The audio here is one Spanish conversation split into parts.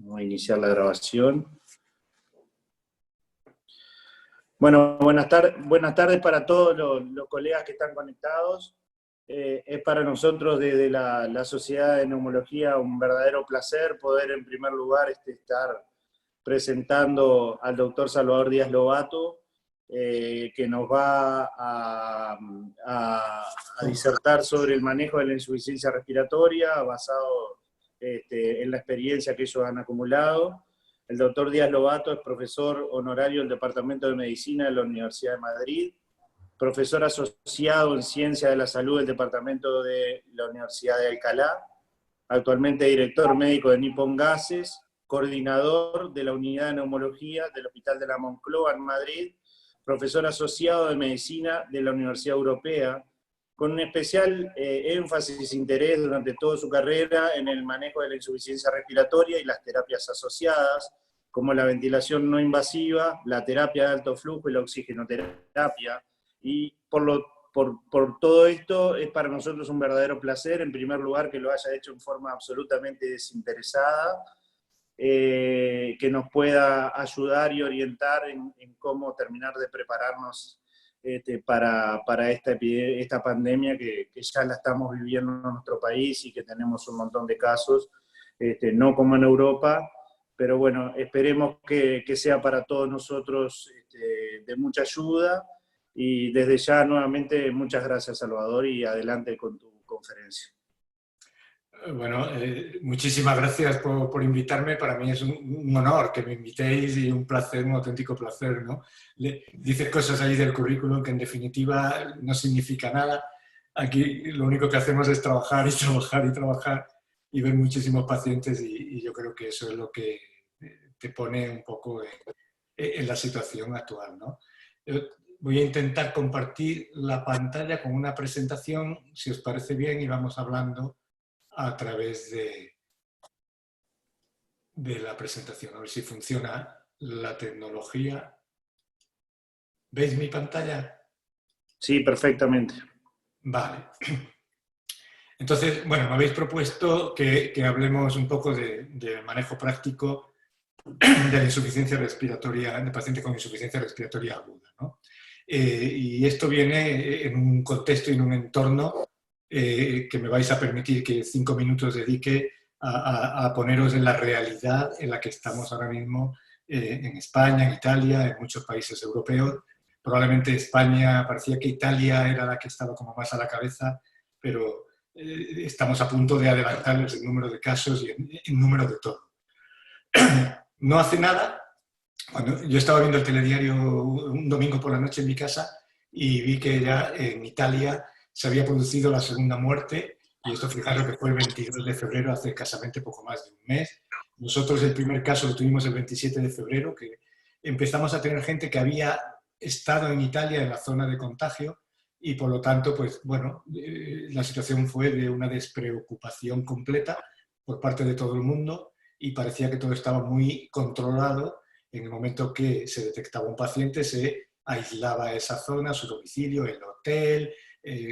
Vamos a iniciar la grabación. Bueno, buenas tardes para todos los colegas que están conectados. Es para nosotros desde la Sociedad de Neumología un verdadero placer poder en primer lugar estar presentando al doctor Salvador Díaz Lobato, que nos va a disertar sobre el manejo de la insuficiencia respiratoria basado en la experiencia que ellos han acumulado. El doctor Díaz Lobato es profesor honorario del Departamento de Medicina de la Universidad de Madrid, profesor asociado en Ciencia de la Salud del Departamento de la Universidad de Alcalá, actualmente director médico de Nippon Gases, coordinador de la Unidad de Neumología del Hospital de la Moncloa en Madrid, profesor asociado de Medicina de la Universidad Europea, con un especial énfasis e interés durante toda su carrera en el manejo de la insuficiencia respiratoria y las terapias asociadas, como la ventilación no invasiva, la terapia de alto flujo y la oxigenoterapia. Y por todo esto es para nosotros un verdadero placer, en primer lugar, que lo haya hecho en forma absolutamente desinteresada, que nos pueda ayudar y orientar en cómo terminar de prepararnos para esta pandemia que ya la estamos viviendo en nuestro país y que tenemos un montón de casos, no como en Europa, pero bueno, esperemos que sea para todos nosotros de mucha ayuda, y desde ya nuevamente muchas gracias, Salvador, y adelante con tu conferencia. Bueno, muchísimas gracias por invitarme. Para mí es un honor que me invitéis y un placer, un auténtico placer, ¿no? Dices cosas ahí del currículum que en definitiva no significa nada. Aquí lo único que hacemos es trabajar y trabajar y trabajar y ver muchísimos pacientes y yo creo que eso es lo que te pone un poco en la situación actual, ¿no? Yo voy a intentar compartir la pantalla con una presentación, si os parece bien, y vamos hablando a través de la presentación. A ver si funciona la tecnología. ¿Veis mi pantalla? Sí, perfectamente. Vale. Entonces, bueno, me habéis propuesto que hablemos un poco de manejo práctico de la insuficiencia respiratoria, de pacientes con insuficiencia respiratoria aguda, ¿no? Y esto viene en un contexto y en un entorno que me vais a permitir que 5 minutos dedique a poneros en la realidad en la que estamos ahora mismo en España, en Italia, en muchos países europeos. Probablemente España, parecía que Italia era la que estaba como más a la cabeza, pero estamos a punto de adelantarles el número de casos y el número de todo. No hace nada, cuando yo estaba viendo el telediario un domingo por la noche en mi casa y vi que ya en Italia se había producido la segunda muerte, y esto fijaros que fue el 22 de febrero, hace escasamente poco más de un mes. Nosotros el primer caso lo tuvimos el 27 de febrero, que empezamos a tener gente que había estado en Italia en la zona de contagio y por lo tanto, pues bueno, la situación fue de una despreocupación completa por parte de todo el mundo y parecía que todo estaba muy controlado. En el momento que se detectaba un paciente, se aislaba esa zona, su domicilio, el hotel,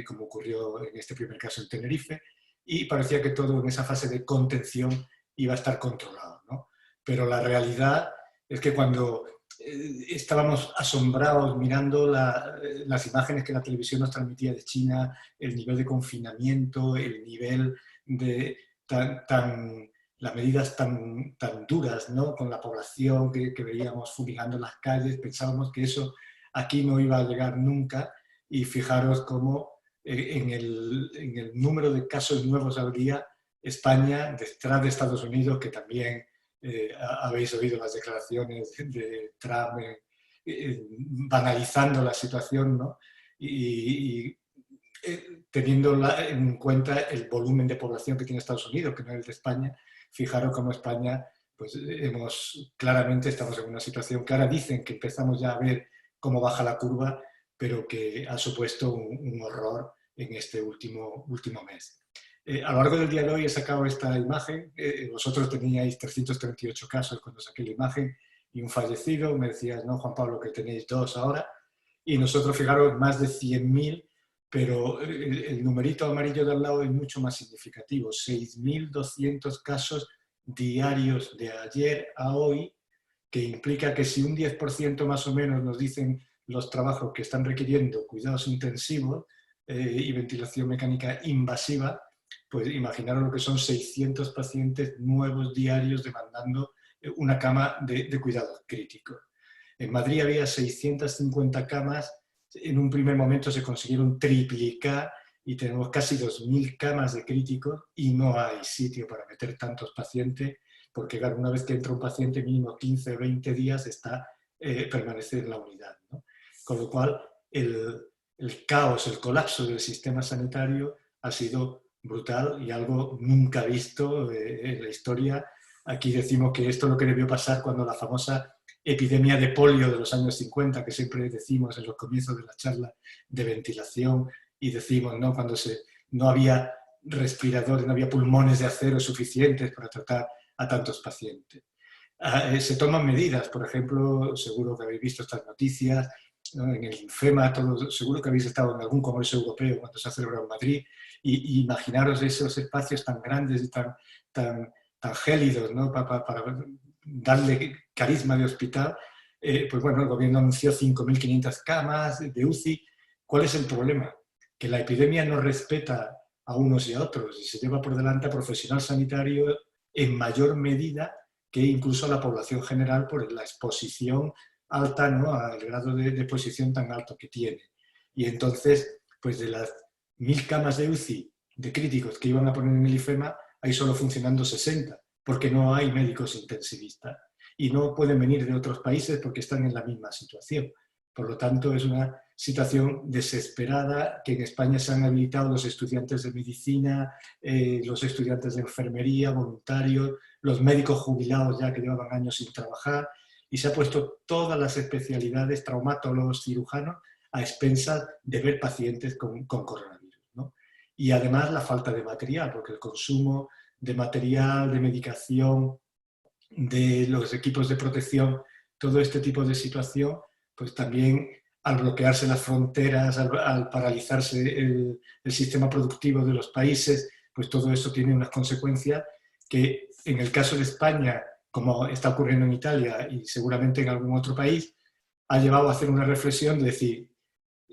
como ocurrió en este primer caso en Tenerife, y parecía que todo en esa fase de contención iba a estar controlado, ¿no? Pero la realidad es que cuando estábamos asombrados mirando las imágenes que la televisión nos transmitía de China, el nivel de confinamiento, el nivel de las medidas tan duras, ¿no? Con la población que veíamos fumigando en las calles, pensábamos que eso aquí no iba a llegar nunca, y fijaros cómo en el número de casos nuevos al día, España, detrás de Estados Unidos, que también habéis oído las declaraciones de Trump banalizando la situación, ¿no? Y teniendo en cuenta el volumen de población que tiene Estados Unidos, que no es el de España, fijaros cómo España, pues claramente estamos en una situación que ahora dicen que empezamos ya a ver cómo baja la curva, pero que ha supuesto un horror en este último mes. A lo largo del día de hoy he sacado esta imagen. Vosotros teníais 338 casos cuando saqué la imagen y un fallecido. Me decías, no, Juan Pablo, que tenéis 2 ahora. Y nosotros, fijaros, más de 100.000, pero el numerito amarillo de al lado es mucho más significativo. 6.200 casos diarios de ayer a hoy, que implica que si un 10% más o menos nos dicen los trabajos que están requiriendo cuidados intensivos y ventilación mecánica invasiva, pues imaginaros lo que son 600 pacientes nuevos diarios demandando una cama de cuidados críticos. En Madrid había 650 camas, en un primer momento se consiguieron triplicar y tenemos casi 2.000 camas de críticos y no hay sitio para meter tantos pacientes, porque claro, una vez que entra un paciente, mínimo 15 o 20 días permanece en la unidad, ¿no? Con lo cual, el caos, el colapso del sistema sanitario ha sido brutal y algo nunca visto en la historia. Aquí decimos que esto es lo que debió pasar cuando la famosa epidemia de polio de los años 50, que siempre decimos en los comienzos de la charla de ventilación, y decimos, ¿no?, cuando no había respiradores, no había pulmones de acero suficientes para tratar a tantos pacientes. Se toman medidas, por ejemplo, seguro que habéis visto estas noticias, ¿no?, en el INFEMA, seguro que habéis estado en algún congreso europeo cuando se ha celebrado en Madrid, y imaginaros esos espacios tan grandes y tan gélidos, ¿no?, para darle carisma de hospital. Pues bueno, el gobierno anunció 5.500 camas de UCI. ¿Cuál es el problema? Que la epidemia no respeta a unos y a otros y se lleva por delante a profesional sanitario en mayor medida que incluso a la población general por la exposición alta, ¿no?, al grado de exposición tan alto que tiene. Y entonces, pues de las 1.000 camas de UCI de críticos que iban a poner en el IFEMA, hay solo funcionando 60, porque no hay médicos intensivistas. Y no pueden venir de otros países porque están en la misma situación. Por lo tanto, es una situación desesperada, que en España se han habilitado los estudiantes de medicina, los estudiantes de enfermería, voluntarios, los médicos jubilados ya que llevaban años sin trabajar, y se ha puesto todas las especialidades, traumatólogos, cirujanos, a expensas de ver pacientes con coronavirus, ¿no? Y además la falta de material, porque el consumo de material, de medicación, de los equipos de protección, todo este tipo de situación, pues también al bloquearse las fronteras, al paralizarse el sistema productivo de los países, pues todo eso tiene unas consecuencias que en el caso de España, como está ocurriendo en Italia y seguramente en algún otro país, ha llevado a hacer una reflexión de decir,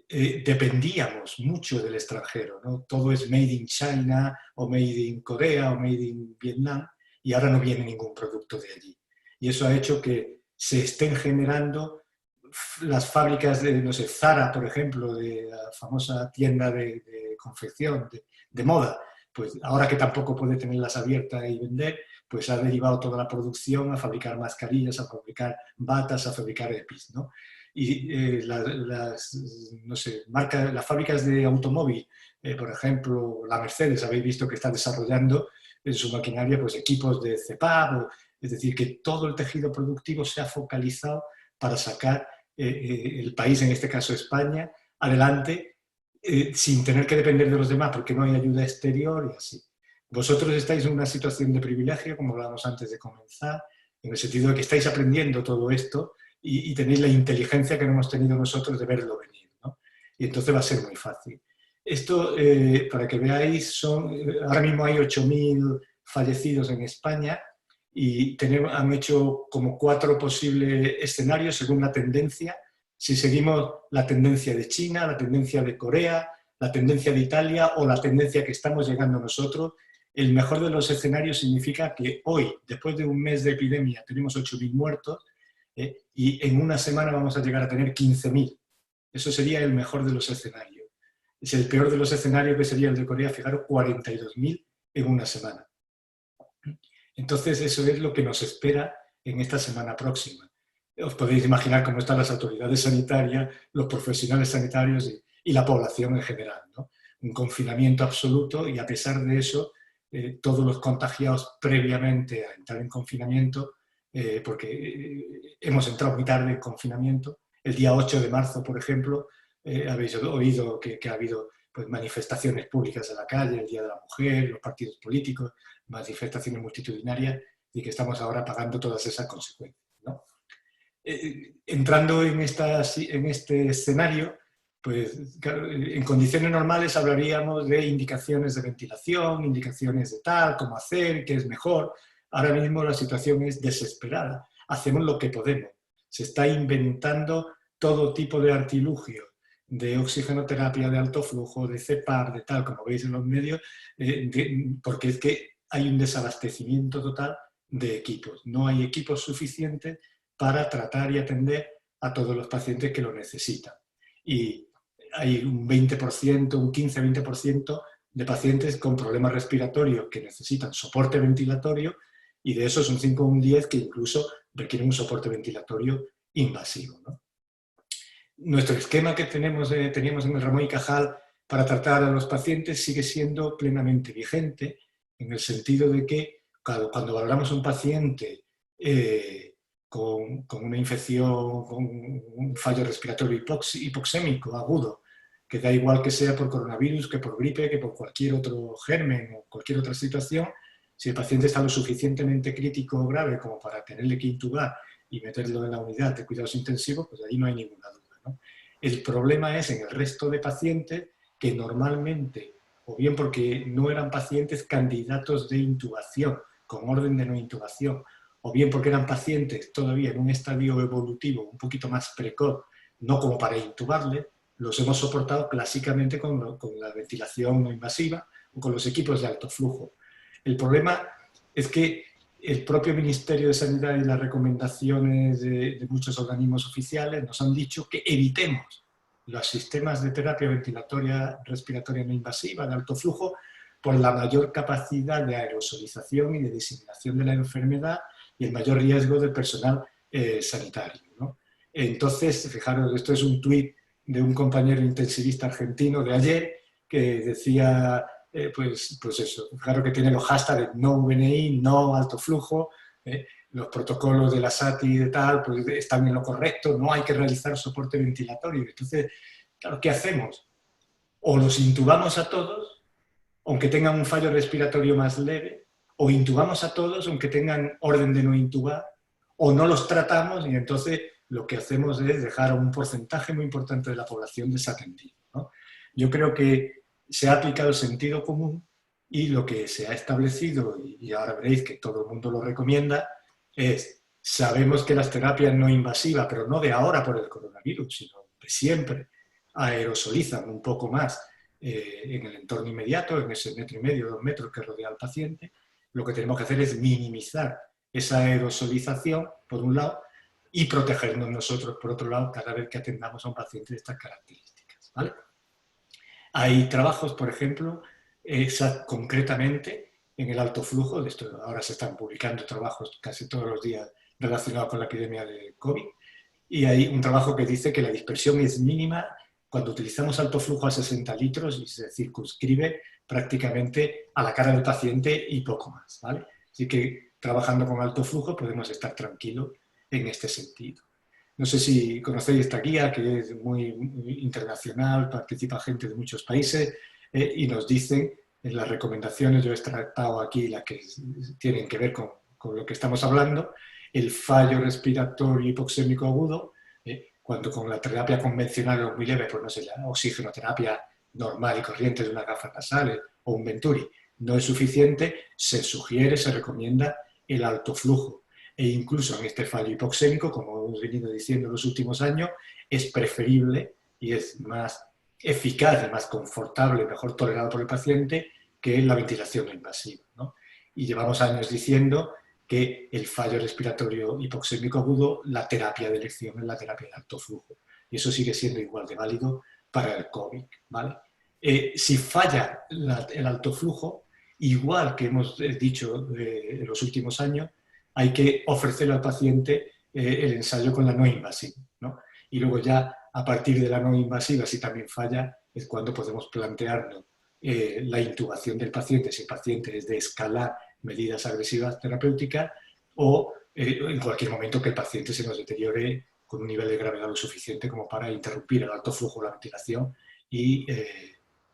dependíamos mucho del extranjero, ¿no? Todo es made in China o made in Corea o made in Vietnam, y ahora no viene ningún producto de allí. Y eso ha hecho que se estén generando las fábricas de, no sé, Zara, por ejemplo, de la famosa tienda de confección, de moda, pues ahora que tampoco puede tenerlas abiertas y vender, pues ha derivado toda la producción a fabricar mascarillas, a fabricar batas, a fabricar EPIs, ¿no? Y no sé, las fábricas de automóvil, por ejemplo, la Mercedes, habéis visto que está desarrollando en su maquinaria pues, equipos de CPAP, es decir, que todo el tejido productivo se ha focalizado para sacar el país, en este caso España, adelante sin tener que depender de los demás porque no hay ayuda exterior y así. Vosotros estáis en una situación de privilegio, como hablábamos antes de comenzar, en el sentido de que estáis aprendiendo todo esto y tenéis la inteligencia que no hemos tenido nosotros de verlo venir, ¿no? Y entonces va a ser muy fácil. Esto, para que veáis, ahora mismo hay 8.000 fallecidos en España y han hecho como 4 posibles escenarios según la tendencia. Si seguimos la tendencia de China, la tendencia de Corea, la tendencia de Italia o la tendencia que estamos llegando nosotros, el mejor de los escenarios significa que hoy, después de un mes de epidemia, tenemos 8.000 muertos y en una semana vamos a llegar a tener 15.000. Eso sería el mejor de los escenarios. Es el peor de los escenarios, que sería el de Corea, fijaros, 42.000 en una semana. Entonces, eso es lo que nos espera en esta semana próxima. Os podéis imaginar cómo están las autoridades sanitarias, los profesionales sanitarios y la población en general, ¿no? Un confinamiento absoluto y a pesar de eso, todos los contagiados previamente a entrar en confinamiento, porque hemos entrado muy tarde en confinamiento, el día 8 de marzo, por ejemplo, habéis oído que ha habido pues, manifestaciones públicas en la calle, el Día de la Mujer, los partidos políticos, manifestaciones multitudinarias, y que estamos ahora pagando todas esas consecuencias, ¿no? Entrando en este escenario, pues en condiciones normales hablaríamos de indicaciones de ventilación, indicaciones de tal, cómo hacer, qué es mejor. ahora mismo la situación es desesperada. Hacemos lo que podemos. Se está inventando todo tipo de artilugios, de oxigenoterapia de alto flujo, de CEPAR, de tal, como veis en los medios, porque es que hay un desabastecimiento total de equipos. No hay equipos suficientes para tratar y atender a todos los pacientes que lo necesitan. Y hay un 20%, un 15-20% de pacientes con problemas respiratorios que necesitan soporte ventilatorio, y de esos un 5 o un 10 que incluso requieren un soporte ventilatorio invasivo, ¿no? Nuestro esquema que teníamos en el Ramón y Cajal para tratar a los pacientes sigue siendo plenamente vigente, en el sentido de que cuando valoramos a un paciente con una infección, con un fallo respiratorio hipoxémico agudo, que da igual que sea por coronavirus, que por gripe, que por cualquier otro germen o cualquier otra situación, si el paciente está lo suficientemente crítico o grave como para tenerle que intubar y meterlo en la unidad de cuidados intensivos, pues ahí no hay ninguna duda, ¿no? El problema es en el resto de pacientes que normalmente, o bien porque no eran pacientes candidatos de intubación, con orden de no intubación, o bien porque eran pacientes todavía en un estadio evolutivo un poquito más precoz, no como para intubarle, los hemos soportado clásicamente con la ventilación no invasiva o con los equipos de alto flujo. El problema es que el propio Ministerio de Sanidad y las recomendaciones de muchos organismos oficiales nos han dicho que evitemos los sistemas de terapia ventilatoria respiratoria no invasiva de alto flujo por la mayor capacidad de aerosolización y de diseminación de la enfermedad y el mayor riesgo del personal sanitario, ¿no? Entonces, fijaros, esto es un tuit de un compañero intensivista argentino de ayer que decía, pues eso, claro que tiene los hashtags no VNI, no alto flujo, los protocolos de la SATI y de tal, pues están en lo correcto, no hay que realizar soporte ventilatorio. Entonces, claro, ¿qué hacemos? O los intubamos a todos, aunque tengan un fallo respiratorio más leve, o intubamos a todos, aunque tengan orden de no intubar, o no los tratamos y entonces lo que hacemos es dejar a un porcentaje muy importante de la población desatendido, ¿no? Yo creo que se ha aplicado el sentido común y lo que se ha establecido, y ahora veréis que todo el mundo lo recomienda, es, sabemos que las terapias no invasivas, pero no de ahora por el coronavirus, sino de siempre, aerosolizan un poco más en el entorno inmediato, en ese 1,5 metros, 2 metros que rodea al paciente. Lo que tenemos que hacer es minimizar esa aerosolización, por un lado, y protegernos nosotros, por otro lado, cada vez que atendamos a un paciente de estas características, ¿vale? Hay trabajos, por ejemplo, concretamente en el alto flujo, de esto ahora se están publicando trabajos casi todos los días relacionados con la epidemia de COVID, y hay un trabajo que dice que la dispersión es mínima cuando utilizamos alto flujo a 60 litros y se circunscribe prácticamente a la cara del paciente y poco más, ¿vale? Así que trabajando con alto flujo podemos estar tranquilos en este sentido. No sé si conocéis esta guía, que es muy internacional, participa gente de muchos países y nos dicen en las recomendaciones, yo he tratado aquí las que tienen que ver con lo que estamos hablando, el fallo respiratorio hipoxémico agudo, cuando con la terapia convencional es muy leve, pues no sé, la oxigenoterapia normal y corriente de unas gafas nasales o un Venturi no es suficiente, se sugiere, se recomienda el alto flujo. E incluso en este fallo hipoxémico, como hemos venido diciendo en los últimos años, es preferible y es más eficaz y más confortable, mejor tolerado por el paciente que la ventilación no invasiva, ¿no? Y llevamos años diciendo que el fallo respiratorio hipoxémico agudo, la terapia de elección es la terapia de alto flujo. Y eso sigue siendo igual de válido para el COVID, ¿vale? Si falla el alto flujo, igual que hemos dicho en los últimos años, hay que ofrecerle al paciente el ensayo con la no invasiva, ¿no? Y luego ya, a partir de la no invasiva, si también falla, es cuando podemos plantearnos la intubación del paciente, si el paciente es de escalar medidas agresivas terapéuticas o en cualquier momento que el paciente se nos deteriore con un nivel de gravedad lo suficiente como para interrumpir el alto flujo de la ventilación y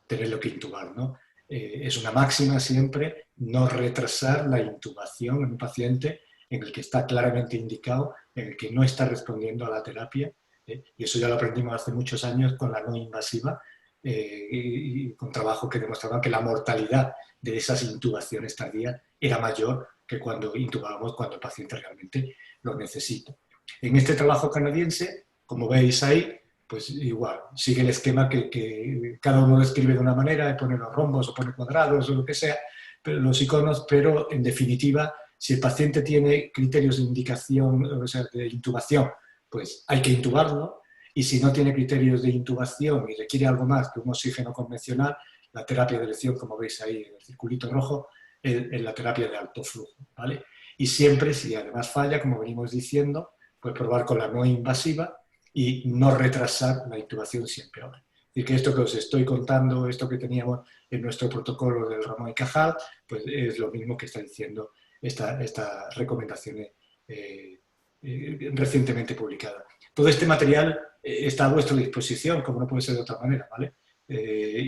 tenerlo que intubar, ¿no? Es una máxima siempre no retrasar la intubación en un paciente en el que está claramente indicado, en el que no está respondiendo a la terapia, y eso ya lo aprendimos hace muchos años con la no invasiva, y con trabajo que demostraba que la mortalidad de esas intubaciones tardías era mayor que cuando intubamos, cuando el paciente realmente lo necesita. En este trabajo canadiense, como veis ahí, pues igual, sigue el esquema que cada uno lo escribe de una manera, pone los rombos o pone cuadrados o lo que sea, pero los iconos, pero en definitiva, si el paciente tiene criterios de indicación, o sea, de intubación, pues hay que intubarlo, y si no tiene criterios de intubación y requiere algo más que un oxígeno convencional, la terapia de elección, como veis ahí en el circulito rojo, es la terapia de alto flujo, ¿vale? Y siempre, si además falla, como venimos diciendo, pues probar con la no invasiva y no retrasar la intubación si empeora. Y que esto que os estoy contando, esto que teníamos en nuestro protocolo del Ramón y Cajal, pues es lo mismo que está diciendo estas recomendaciones recientemente publicadas. Todo este material está a vuestra disposición, como no puede ser de otra manera, ¿vale?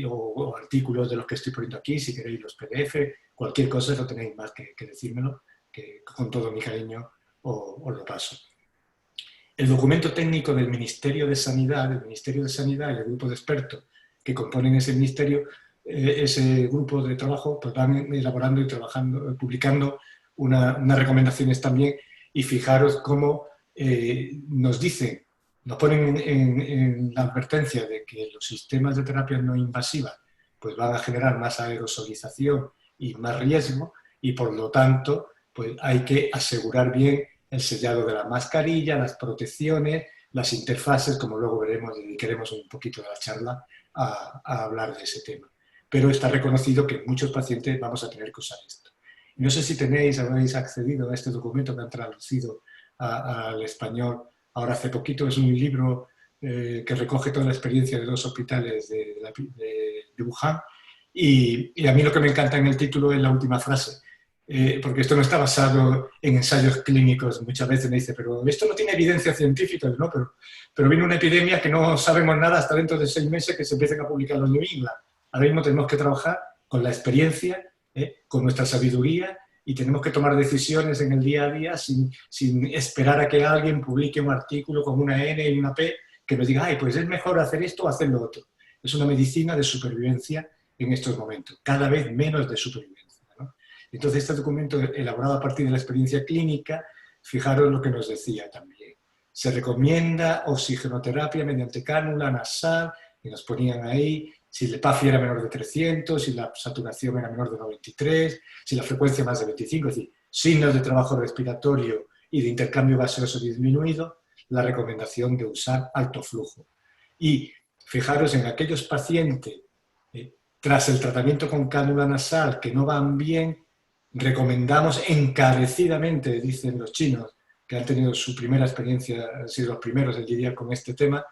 O artículos de los que estoy poniendo aquí, si queréis los PDF, cualquier cosa, no tenéis más que decírmelo, que con todo mi cariño os lo paso. El documento técnico del Ministerio de Sanidad, y el grupo de expertos que componen ese ministerio, ese grupo de trabajo, pues van elaborando y trabajando, publicando unas recomendaciones también, y fijaros cómo nos dicen, nos ponen en la advertencia de que los sistemas de terapia no invasiva pues van a generar más aerosolización y más riesgo, y por lo tanto pues hay que asegurar bien el sellado de la mascarilla, las protecciones, las interfaces, como luego veremos, dedicaremos un poquito de la charla a hablar de ese tema. Pero está reconocido que en muchos pacientes vamos a tener que usar esto. No sé si habéis accedido a este documento que han traducido al español ahora hace poquito. Es un libro que recoge toda la experiencia de 2 hospitales de Wuhan, y a mí lo que me encanta en el título es la última frase, porque esto no está basado en ensayos clínicos. Muchas veces me dice, pero esto no tiene evidencia científica, ¿no? Pero viene una epidemia que no sabemos nada hasta dentro de 6 meses que se empiecen a publicar los New England. Ahora mismo tenemos que trabajar con la experiencia, con nuestra sabiduría, y tenemos que tomar decisiones en el día a día sin esperar a que alguien publique un artículo con una N y una P que nos diga, ay, pues es mejor hacer esto o hacer lo otro. Es una medicina de supervivencia en estos momentos, cada vez menos de supervivencia, ¿no? Entonces, este documento elaborado a partir de la experiencia clínica, fijaros lo que nos decía también. Se recomienda oxigenoterapia mediante cánula nasal, y nos ponían ahí, si el PAFI era menor de 300, si la saturación era menor de 93, si la frecuencia más de 25, es decir, signos de trabajo respiratorio y de intercambio gaseoso disminuido, la recomendación de usar alto flujo. Y fijaros en aquellos pacientes tras el tratamiento con cánula nasal que no van bien, recomendamos encarecidamente, dicen los chinos, que han tenido su primera experiencia, han sido los primeros en lidiar con este tema,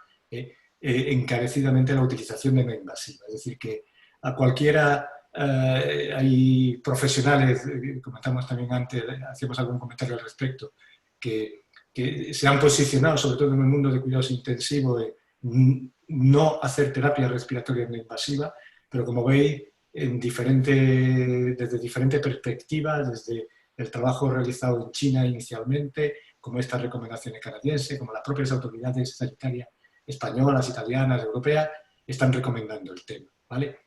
encarecidamente la utilización de no invasiva. Es decir, que a cualquiera, hay profesionales, comentamos también antes, hacíamos algún comentario al respecto, que se han posicionado, sobre todo en el mundo de cuidados intensivos, en no hacer terapia respiratoria no invasiva, pero como veis, desde diferentes perspectivas, desde el trabajo realizado en China inicialmente, como estas recomendaciones canadienses, como las propias autoridades sanitarias españolas, italianas, europeas, están recomendando el tema, ¿vale?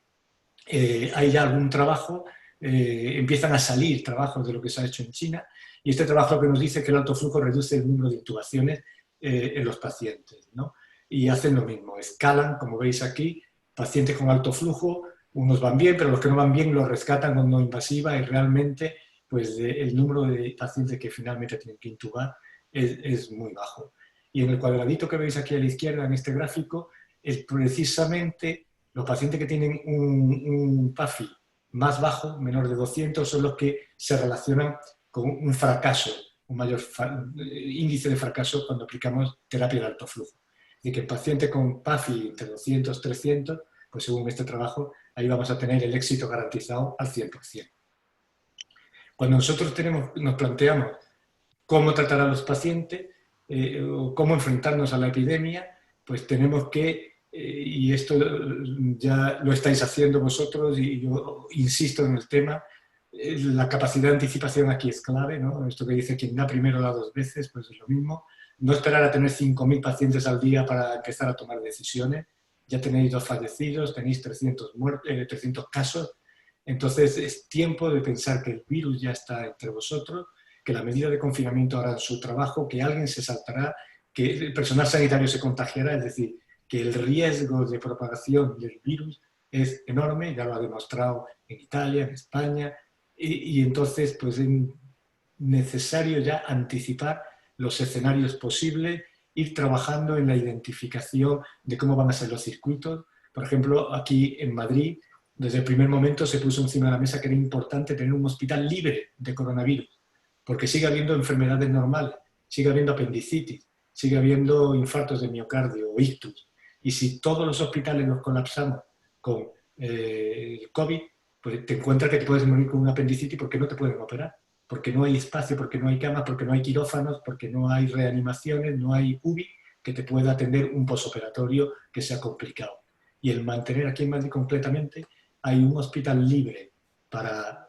Hay ya algún trabajo, empiezan a salir trabajos de lo que se ha hecho en China, y este trabajo que nos dice que el alto flujo reduce el número de intubaciones en los pacientes, ¿no? Y hacen lo mismo, escalan, como veis aquí, pacientes con alto flujo, unos van bien, pero los que no van bien los rescatan con no invasiva, y realmente pues, el número de pacientes que finalmente tienen que intubar es muy bajo. Y en el cuadradito que veis aquí a la izquierda en este gráfico, es precisamente los pacientes que tienen un PAFI más bajo, menor de 200, son los que se relacionan con un fracaso, un mayor índice de fracaso cuando aplicamos terapia de alto flujo. Y que el paciente con PAFI entre 200 y 300, pues según este trabajo, ahí vamos a tener el éxito garantizado al 100%. Cuando nosotros nos planteamos cómo tratar a los pacientes, o cómo enfrentarnos a la epidemia, pues tenemos que, y esto ya lo estáis haciendo vosotros, y yo insisto en el tema, la capacidad de anticipación aquí es clave, ¿no? Esto que dice quien da primero da 2 veces, pues es lo mismo. No esperar a tener 5.000 pacientes al día para empezar a tomar decisiones. Ya tenéis 2 fallecidos, tenéis 300 casos. Entonces es tiempo de pensar que el virus ya está entre vosotros, que la medida de confinamiento hará su trabajo, que alguien se saltará, que el personal sanitario se contagiará, es decir, que el riesgo de propagación del virus es enorme, ya lo ha demostrado en Italia, en España, y entonces pues es necesario ya anticipar los escenarios posibles, ir trabajando en la identificación de cómo van a ser los circuitos. Por ejemplo, aquí en Madrid, desde el primer momento se puso encima de la mesa que era importante tener un hospital libre de coronavirus, porque sigue habiendo enfermedades normales, sigue habiendo apendicitis, sigue habiendo infartos de miocardio o ictus. Y si todos los hospitales los colapsamos con el COVID, pues te encuentras que te puedes morir con un apendicitis porque no te pueden operar, porque no hay espacio, porque no hay camas, porque no hay quirófanos, porque no hay reanimaciones, no hay UBI que te pueda atender un posoperatorio que sea complicado. Y el mantener aquí en Madrid completamente, hay un hospital libre para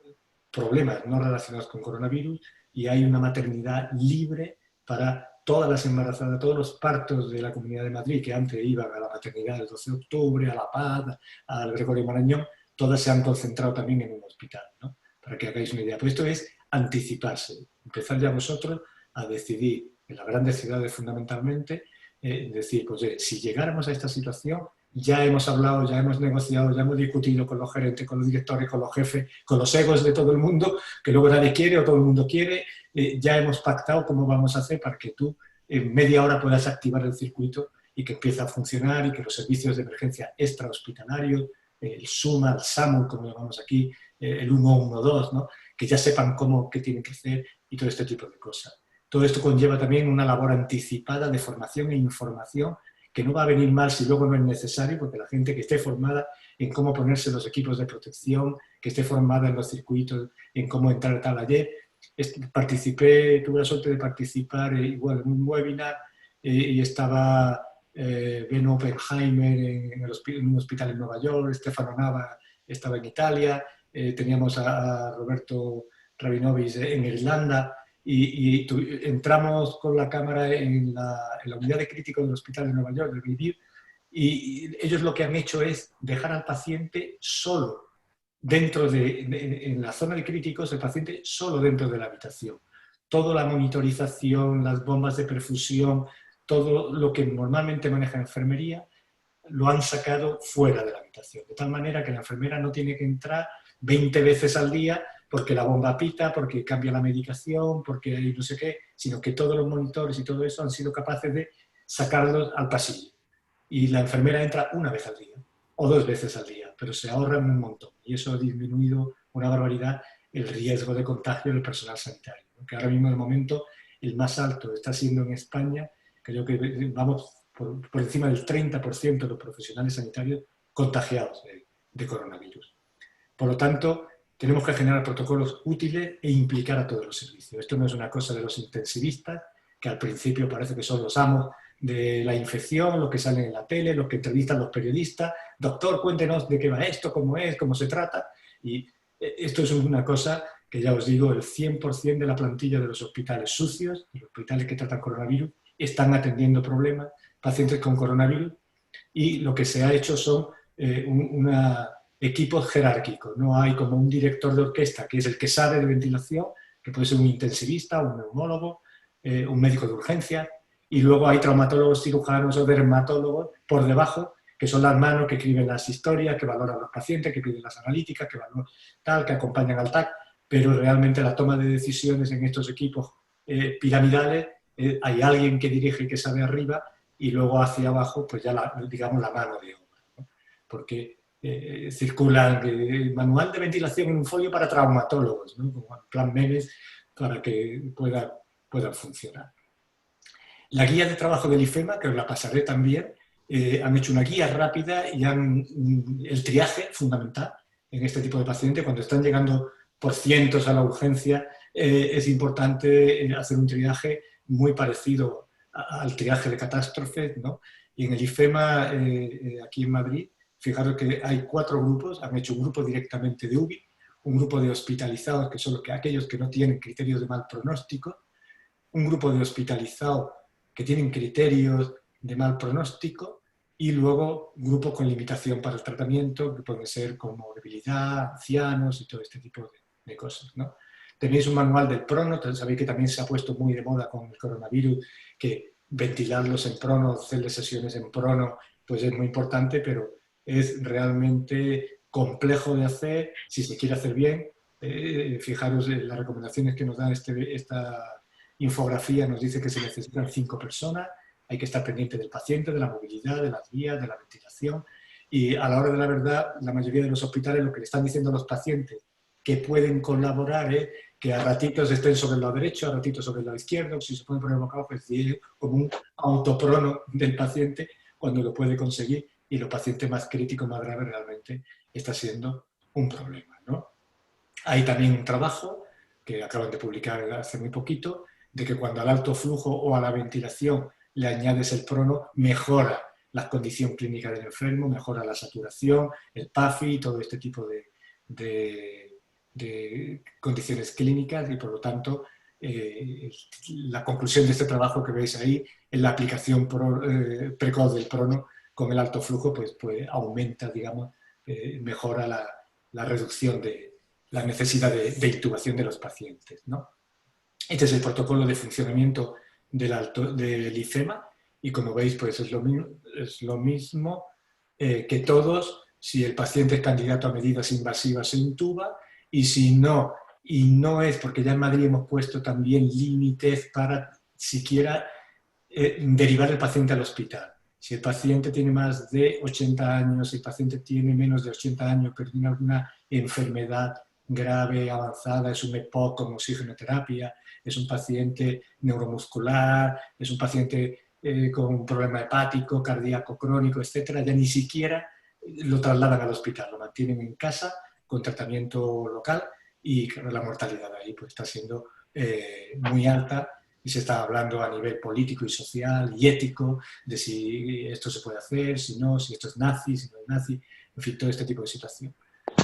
problemas no relacionados con coronavirus y hay una maternidad libre para todas las embarazadas, todos los partos de la Comunidad de Madrid que antes iban a la maternidad del 12 de octubre, a La Paz, al Gregorio Marañón, todas se han concentrado también en un hospital, ¿no? Para que hagáis una idea. Pues esto es anticiparse, empezar ya vosotros a decidir, en las grandes ciudades fundamentalmente, decir, pues si llegáramos a esta situación, ya hemos hablado, ya hemos negociado, ya hemos discutido con los gerentes, con los directores, con los jefes, con los egos de todo el mundo, que luego nadie quiere o todo el mundo quiere, ya hemos pactado cómo vamos a hacer para que tú en media hora puedas activar el circuito y que empiece a funcionar y que los servicios de emergencia extrahospitalarios, el SUMA, el SAMU, como llamamos aquí, el 112, ¿no? Que ya sepan qué tienen que hacer y todo este tipo de cosas. Todo esto conlleva también una labor anticipada de formación e información que no va a venir mal si luego no es necesario, porque la gente que esté formada en cómo ponerse los equipos de protección, que esté formada en los circuitos, en cómo entrar tal. Ayer tuve la suerte de participar igual en un webinar y estaba Ben Oppenheimer en un hospital en Nueva York, Stefano Nava estaba en Italia, teníamos a Roberto Rabinovich en Irlanda, y entramos con la cámara en la unidad de críticos del hospital de Nueva York, del Vivir, y ellos lo que han hecho es dejar al paciente solo en la zona de críticos, el paciente solo dentro de la habitación. Toda la monitorización, las bombas de perfusión, todo lo que normalmente maneja enfermería, lo han sacado fuera de la habitación, de tal manera que la enfermera no tiene que entrar 20 veces al día porque la bomba pita, porque cambia la medicación, porque no sé qué, sino que todos los monitores y todo eso han sido capaces de sacarlos al pasillo. Y la enfermera entra una vez al día o 2 veces al día, pero se ahorran un montón. Y eso ha disminuido una barbaridad el riesgo de contagio del personal sanitario, ¿no? Que ahora mismo, en el momento, el más alto está siendo en España, creo que vamos por encima del 30% de los profesionales sanitarios contagiados de coronavirus. Por lo tanto, tenemos que generar protocolos útiles e implicar a todos los servicios. Esto no es una cosa de los intensivistas, que al principio parece que son los amos de la infección, los que salen en la tele, los que entrevistan a los periodistas. Doctor, cuéntenos de qué va esto, cómo es, cómo se trata. Y esto es una cosa que ya os digo, el 100% de la plantilla de los hospitales sucios, los hospitales que tratan coronavirus, están atendiendo problemas, pacientes con coronavirus, y lo que se ha hecho son equipos jerárquicos. No hay como un director de orquesta, que es el que sabe de ventilación, que puede ser un intensivista, un neumólogo, un médico de urgencia, y luego hay traumatólogos, cirujanos o dermatólogos por debajo, que son las manos que escriben las historias, que valoran a los pacientes, que piden las analíticas, que valoran tal, que acompañan al TAC, pero realmente la toma de decisiones en estos equipos piramidales, hay alguien que dirige y que sabe arriba, y luego hacia abajo, pues ya digamos la mano de obra, ¿no? Porque circula el manual de ventilación en un folio para traumatólogos, ¿no? Como en plan memes, para que puedan funcionar. La guía de trabajo del IFEMA, que os la pasaré también, han hecho una guía rápida y el triaje fundamental en este tipo de pacientes. Cuando están llegando por cientos a la urgencia, es importante hacer un triaje muy parecido al triaje de catástrofes, ¿no? Y en el IFEMA, aquí en Madrid, fijaros que hay 4 grupos, han hecho un grupo directamente de UBI, un grupo de hospitalizados, que son aquellos que no tienen criterios de mal pronóstico, un grupo de hospitalizados que tienen criterios de mal pronóstico, y luego grupos con limitación para el tratamiento, que pueden ser como debilidad, ancianos y todo este tipo de cosas, ¿no? Tenéis un manual del prono, sabéis que también se ha puesto muy de moda con el coronavirus, que ventilarlos en prono, hacerles sesiones en prono, pues es muy importante, pero es realmente complejo de hacer si se quiere hacer bien. Fijaros en las recomendaciones que nos da esta infografía, nos dice que se necesitan 5 personas, hay que estar pendiente del paciente, de la movilidad, de las vías, de la ventilación, y a la hora de la verdad, la mayoría de los hospitales lo que le están diciendo a los pacientes que pueden colaborar es que a ratitos estén sobre el lado derecho, a ratitos sobre el lado izquierdo, si se pueden poner boca abajo, es decir, como un autoprono del paciente cuando lo puede conseguir, y los pacientes más críticos, más graves, realmente está siendo un problema, ¿no? Hay también un trabajo que acaban de publicar hace muy poquito, de que cuando al alto flujo o a la ventilación le añades el prono, mejora la condición clínica del enfermo, mejora la saturación, el PAFI, todo este tipo de condiciones clínicas, y por lo tanto la conclusión de este trabajo que veis ahí en la aplicación precoz del prono con el alto flujo, pues aumenta, digamos, mejora la reducción de la necesidad de intubación de los pacientes, ¿no? Este es el protocolo de funcionamiento del IFEMA, y como veis, pues es lo mismo que todos. Si el paciente es candidato a medidas invasivas, se intuba, y si no, y no es, porque ya en Madrid hemos puesto también límites para siquiera derivar el paciente al hospital. Si el paciente tiene más de 80 años, si el paciente tiene menos de 80 años, pero tiene alguna enfermedad grave, avanzada, es un EPOC con oxigenoterapia, es un paciente neuromuscular, es un paciente con un problema hepático, cardíaco crónico, etcétera, ya ni siquiera lo trasladan al hospital, lo mantienen en casa con tratamiento local, y la mortalidad ahí pues está siendo muy alta, y se está hablando a nivel político y social y ético de si esto se puede hacer, si no, si esto es nazi, si no es nazi, en fin, todo este tipo de situación.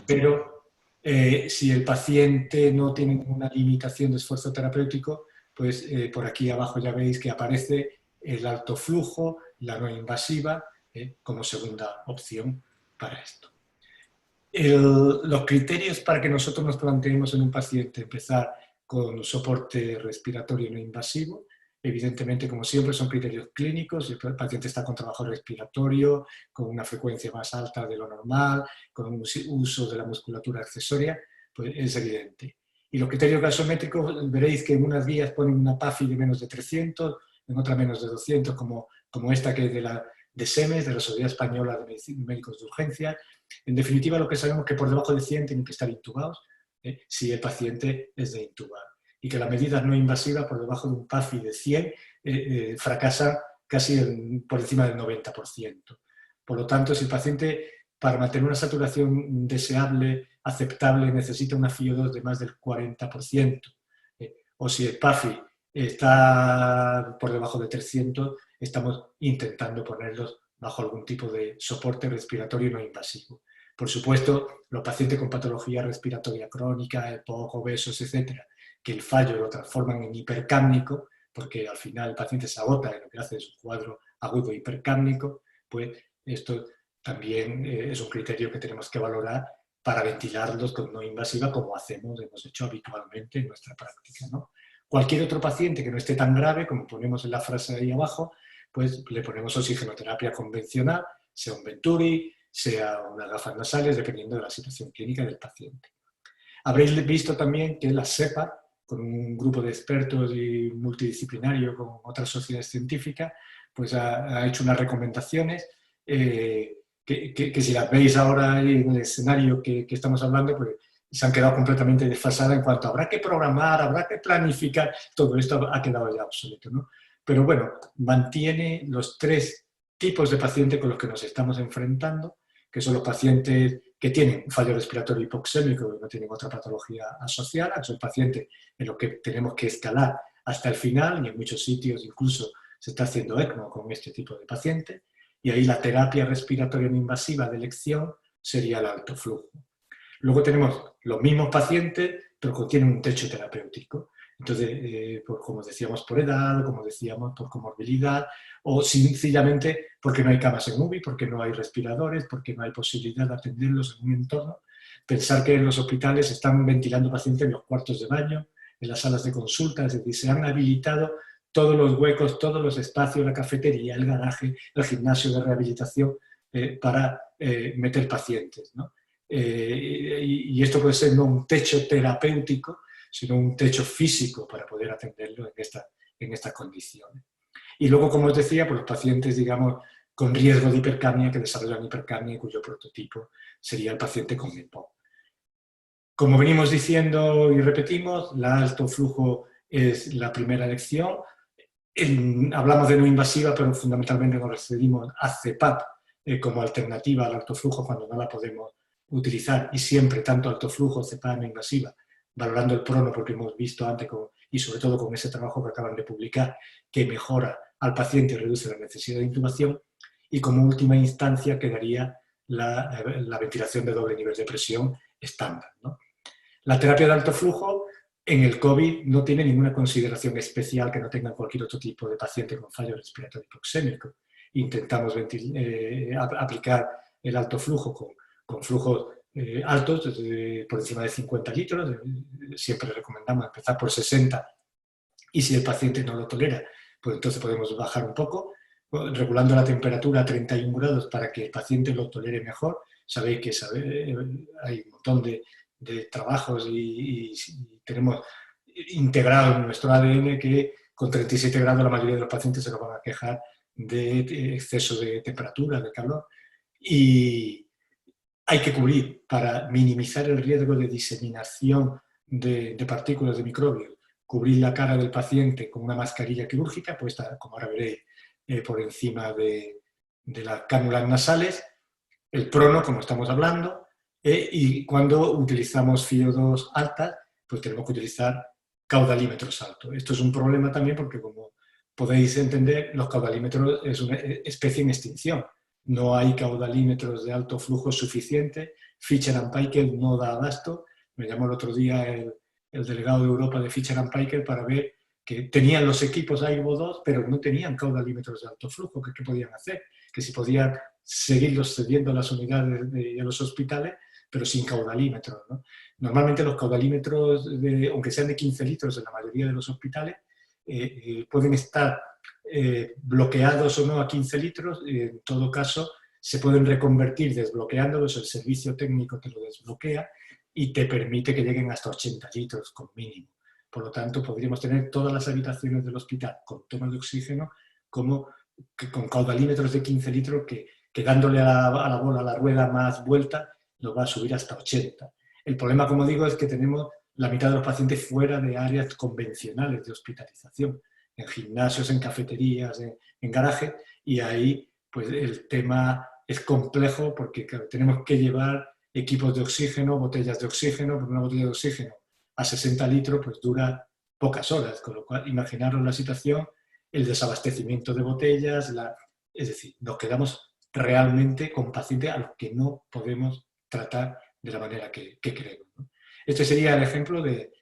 Pero si el paciente no tiene ninguna limitación de esfuerzo terapéutico, pues por aquí abajo ya veis que aparece el alto flujo, la no invasiva, como segunda opción para esto. Los criterios para que nosotros nos planteemos en un paciente empezar con soporte respiratorio no invasivo, evidentemente, como siempre, son criterios clínicos. Si el paciente está con trabajo respiratorio, con una frecuencia más alta de lo normal, con un uso de la musculatura accesoria, pues es evidente. Y los criterios gasométricos, veréis que en unas guías ponen una PAFI de menos de 300, en otra menos de 200, como esta que es de SEMES, de la Sociedad Española de Médicos de Urgencia. En definitiva, lo que sabemos es que por debajo de 100 tienen que estar intubados si el paciente es de intubar. Y que la medida no invasiva por debajo de un PAFI de 100 fracasa casi por encima del 90%. Por lo tanto, si el paciente, para mantener una saturación deseable, aceptable, necesita una FiO2 de más del 40%, o si el PAFI está por debajo de 300, estamos intentando ponerlos bajo algún tipo de soporte respiratorio no invasivo. Por supuesto, los pacientes con patología respiratoria crónica, EPOC, obesos, etcétera, que el fallo lo transforman en hipercápnico, porque al final el paciente se agota y lo que hace es un cuadro agudo hipercápnico, pues esto también es un criterio que tenemos que valorar para ventilarlos con no invasiva, como hemos hecho habitualmente en nuestra práctica, ¿no? Cualquier otro paciente que no esté tan grave, como ponemos en la frase ahí abajo, pues le ponemos oxigenoterapia convencional, sea un Venturi, sea unas gafas nasales, dependiendo de la situación clínica del paciente. Habréis visto también que la SEPA, con un grupo de expertos y multidisciplinario con otras sociedades científicas, pues ha hecho unas recomendaciones que si las veis ahora en el escenario que estamos hablando, pues se han quedado completamente desfasadas en cuanto a habrá que programar, habrá que planificar, todo esto ha quedado ya obsoleto, ¿no? Pero bueno, mantiene los 3 tipos de pacientes con los que nos estamos enfrentando, que son los pacientes que tienen un fallo respiratorio hipoxémico y no tienen otra patología asociada, que son pacientes en los que tenemos que escalar hasta el final, y en muchos sitios incluso se está haciendo ECMO con este tipo de pacientes, y ahí la terapia respiratoria no invasiva de elección sería el alto flujo. Luego tenemos los mismos pacientes, pero que tienen un techo terapéutico. Entonces, como decíamos, por edad, como decíamos, por comorbilidad, o sencillamente porque no hay camas en UBI, porque no hay respiradores, porque no hay posibilidad de atenderlos en un entorno. Pensar que en los hospitales están ventilando pacientes en los cuartos de baño, en las salas de consulta, es decir, se han habilitado todos los huecos, todos los espacios, la cafetería, el garaje, el gimnasio de rehabilitación para meter pacientes, ¿no? Y esto puede ser no un techo terapéutico, sino un techo físico para poder atenderlo en estas condiciones. Y luego, como os decía, pues los pacientes, digamos, con riesgo de hipercapnia, que desarrollan hipercapnia y cuyo prototipo sería el paciente con EPOC. Como venimos diciendo y repetimos, la alto flujo es la primera elección. Hablamos de no invasiva, pero fundamentalmente nos referimos a CPAP como alternativa al alto flujo cuando no la podemos utilizar, y siempre tanto alto flujo, CPAP no invasiva, valorando el prono, porque hemos visto antes, y sobre todo con ese trabajo que acaban de publicar, que mejora al paciente y reduce la necesidad de intubación. Y como última instancia quedaría la ventilación de doble nivel de presión estándar, ¿no? La terapia de alto flujo en el COVID no tiene ninguna consideración especial que no tenga cualquier otro tipo de paciente con fallo respiratorio hipoxémico. Intentamos aplicar el alto flujo con flujos altos, por encima de 50 litros. Siempre recomendamos empezar por 60, y si el paciente no lo tolera, pues entonces podemos bajar un poco, regulando la temperatura a 31 grados para que el paciente lo tolere mejor. Sabéis que hay un montón de trabajos y tenemos integrado en nuestro ADN que con 37 grados la mayoría de los pacientes se nos van a quejar de exceso de temperatura, de calor, y hay que cubrir para minimizar el riesgo de diseminación de partículas de microbios, cubrir la cara del paciente con una mascarilla quirúrgica puesta, como ahora veréis, por encima de las cánulas nasales, el prono, como estamos hablando, y cuando utilizamos FiO2 altas, pues tenemos que utilizar caudalímetros altos. Esto es un problema también porque, como podéis entender, los caudalímetros es una especie en extinción. No hay caudalímetros de alto flujo suficiente. Fischer & Paykel no da abasto. Me llamó el otro día el delegado de Europa de Fischer & Paykel para ver que tenían los equipos Airvo 2, pero no tenían caudalímetros de alto flujo. ¿Qué podían hacer? Que si podían seguirlos cediendo a las unidades y a los hospitales, pero sin caudalímetros, ¿no? Normalmente los caudalímetros, aunque sean de 15 litros en la mayoría de los hospitales, pueden estar bloqueados o no a 15 litros. En todo caso, se pueden reconvertir desbloqueándolos, el servicio técnico te lo desbloquea y te permite que lleguen hasta 80 litros con mínimo. Por lo tanto, podríamos tener todas las habitaciones del hospital con tomas de oxígeno como con caudalímetros de 15 litros que dándole a la bola, a la rueda más vuelta, lo va a subir hasta 80. El problema, como digo, es que tenemos la mitad de los pacientes fuera de áreas convencionales de hospitalización, en gimnasios, en cafeterías, en garajes, y ahí pues el tema es complejo porque claro, tenemos que llevar equipos de oxígeno, botellas de oxígeno, porque una botella de oxígeno a 60 litros pues dura pocas horas, con lo cual imaginaros la situación, el desabastecimiento de botellas, es decir, nos quedamos realmente con pacientes a los que no podemos tratar de la manera que queremos, ¿no? Este sería el ejemplo de,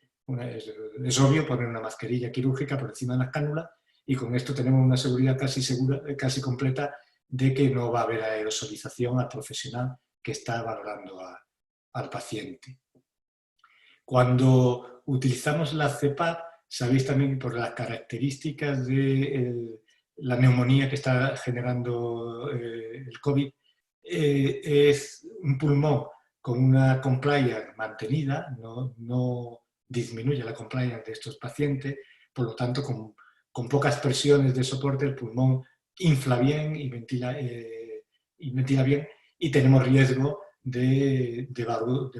es obvio poner una mascarilla quirúrgica por encima de las cánulas y con esto tenemos una seguridad casi completa de que no va a haber aerosolización al profesional que está valorando al paciente. Cuando utilizamos la CPAP, sabéis también por las características de la neumonía que está generando el COVID, es un pulmón con una compliance mantenida, no disminuye la compliance de estos pacientes, por lo tanto, con pocas presiones de soporte, el pulmón infla bien y ventila bien, y tenemos riesgo de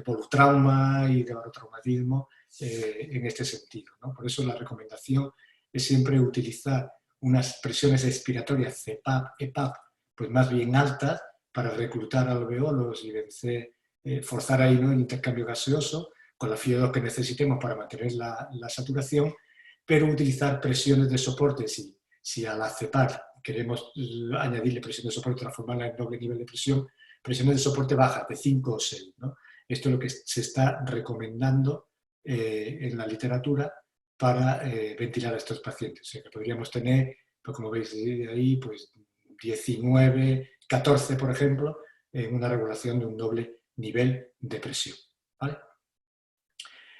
volutrauma y de barotraumatismo en este sentido, ¿no? Por eso la recomendación es siempre utilizar unas presiones expiratorias CPAP, EPAP, pues más bien altas, para reclutar alveolos y forzar ahí, ¿no?, el intercambio gaseoso con la FiO2 que necesitemos para mantener la saturación, pero utilizar presiones de soporte. Si a la CPAP queremos añadirle presión de soporte, transformarla en doble nivel de presión, presiones de soporte bajas, de 5 o 6, ¿no? Esto es lo que se está recomendando en la literatura para ventilar a estos pacientes. O sea que podríamos tener, pues como veis ahí, pues 19, 14, por ejemplo, en una regulación de un doble nivel de presión, ¿vale?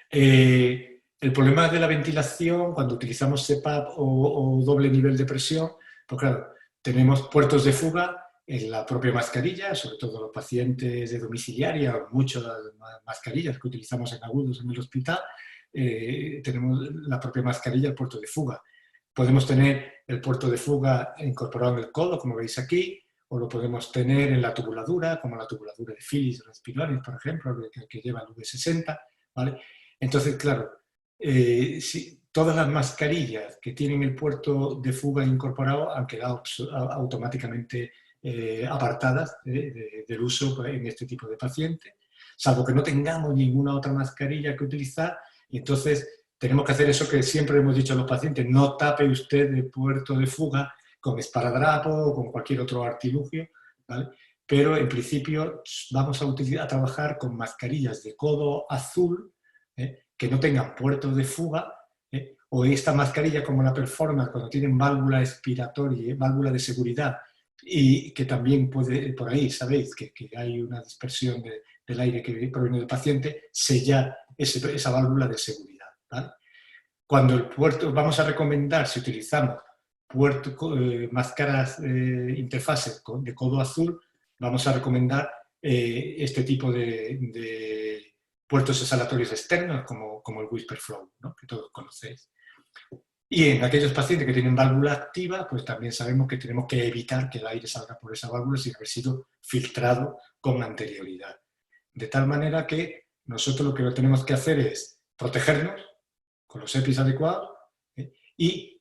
El problema de la ventilación, cuando utilizamos CPAP o doble nivel de presión, pues claro, tenemos puertos de fuga en la propia mascarilla, sobre todo los pacientes de domiciliaria, o muchas mascarillas que utilizamos en agudos en el hospital, tenemos la propia mascarilla, el puerto de fuga. Podemos tener el puerto de fuga incorporado en el codo, como veis aquí, o lo podemos tener en la tubuladura, como la tubuladura de Philips Respironics, por ejemplo, que lleva el V60, ¿vale? Entonces, claro, si todas las mascarillas que tienen el puerto de fuga incorporado han quedado automáticamente apartadas del uso en este tipo de pacientes, salvo que no tengamos ninguna otra mascarilla que utilizar, y entonces tenemos que hacer eso que siempre hemos dicho a los pacientes: no tape usted el puerto de fuga con esparadrapo o con cualquier otro artilugio, ¿vale? Pero en principio vamos a trabajar con mascarillas de codo azul, que no tengan puertos de fuga, o esta mascarilla como la Performance, cuando tienen válvula expiratoria, válvula de seguridad, y que también puede, por ahí sabéis que hay una dispersión del aire que proviene del paciente, sellar esa válvula de seguridad, ¿vale? Cuando el puerto, vamos a recomendar, si utilizamos máscaras interfaces de codo azul, vamos a recomendar este tipo de puertos exhalatorios externos, como el Whisper Flow, ¿no? Que todos conocéis. Y en aquellos pacientes que tienen válvula activa, pues también sabemos que tenemos que evitar que el aire salga por esa válvula sin haber sido filtrado con anterioridad. De tal manera que nosotros lo que tenemos que hacer es protegernos con los EPIs adecuados, y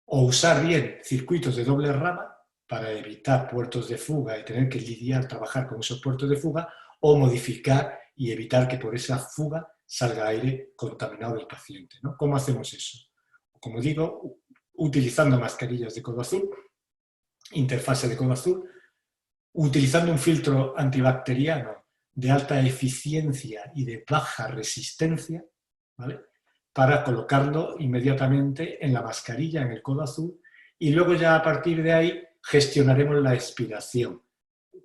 o usar bien circuitos de doble rama para evitar puertos de fuga y tener que trabajar con esos puertos de fuga, o modificar y evitar que por esa fuga salga aire contaminado del paciente, ¿no? ¿Cómo hacemos eso? Como digo, utilizando mascarillas de codo azul, interfase de codo azul, utilizando un filtro antibacteriano de alta eficiencia y de baja resistencia, ¿vale?, para colocarlo inmediatamente en la mascarilla, en el codo azul, y luego ya a partir de ahí gestionaremos la expiración.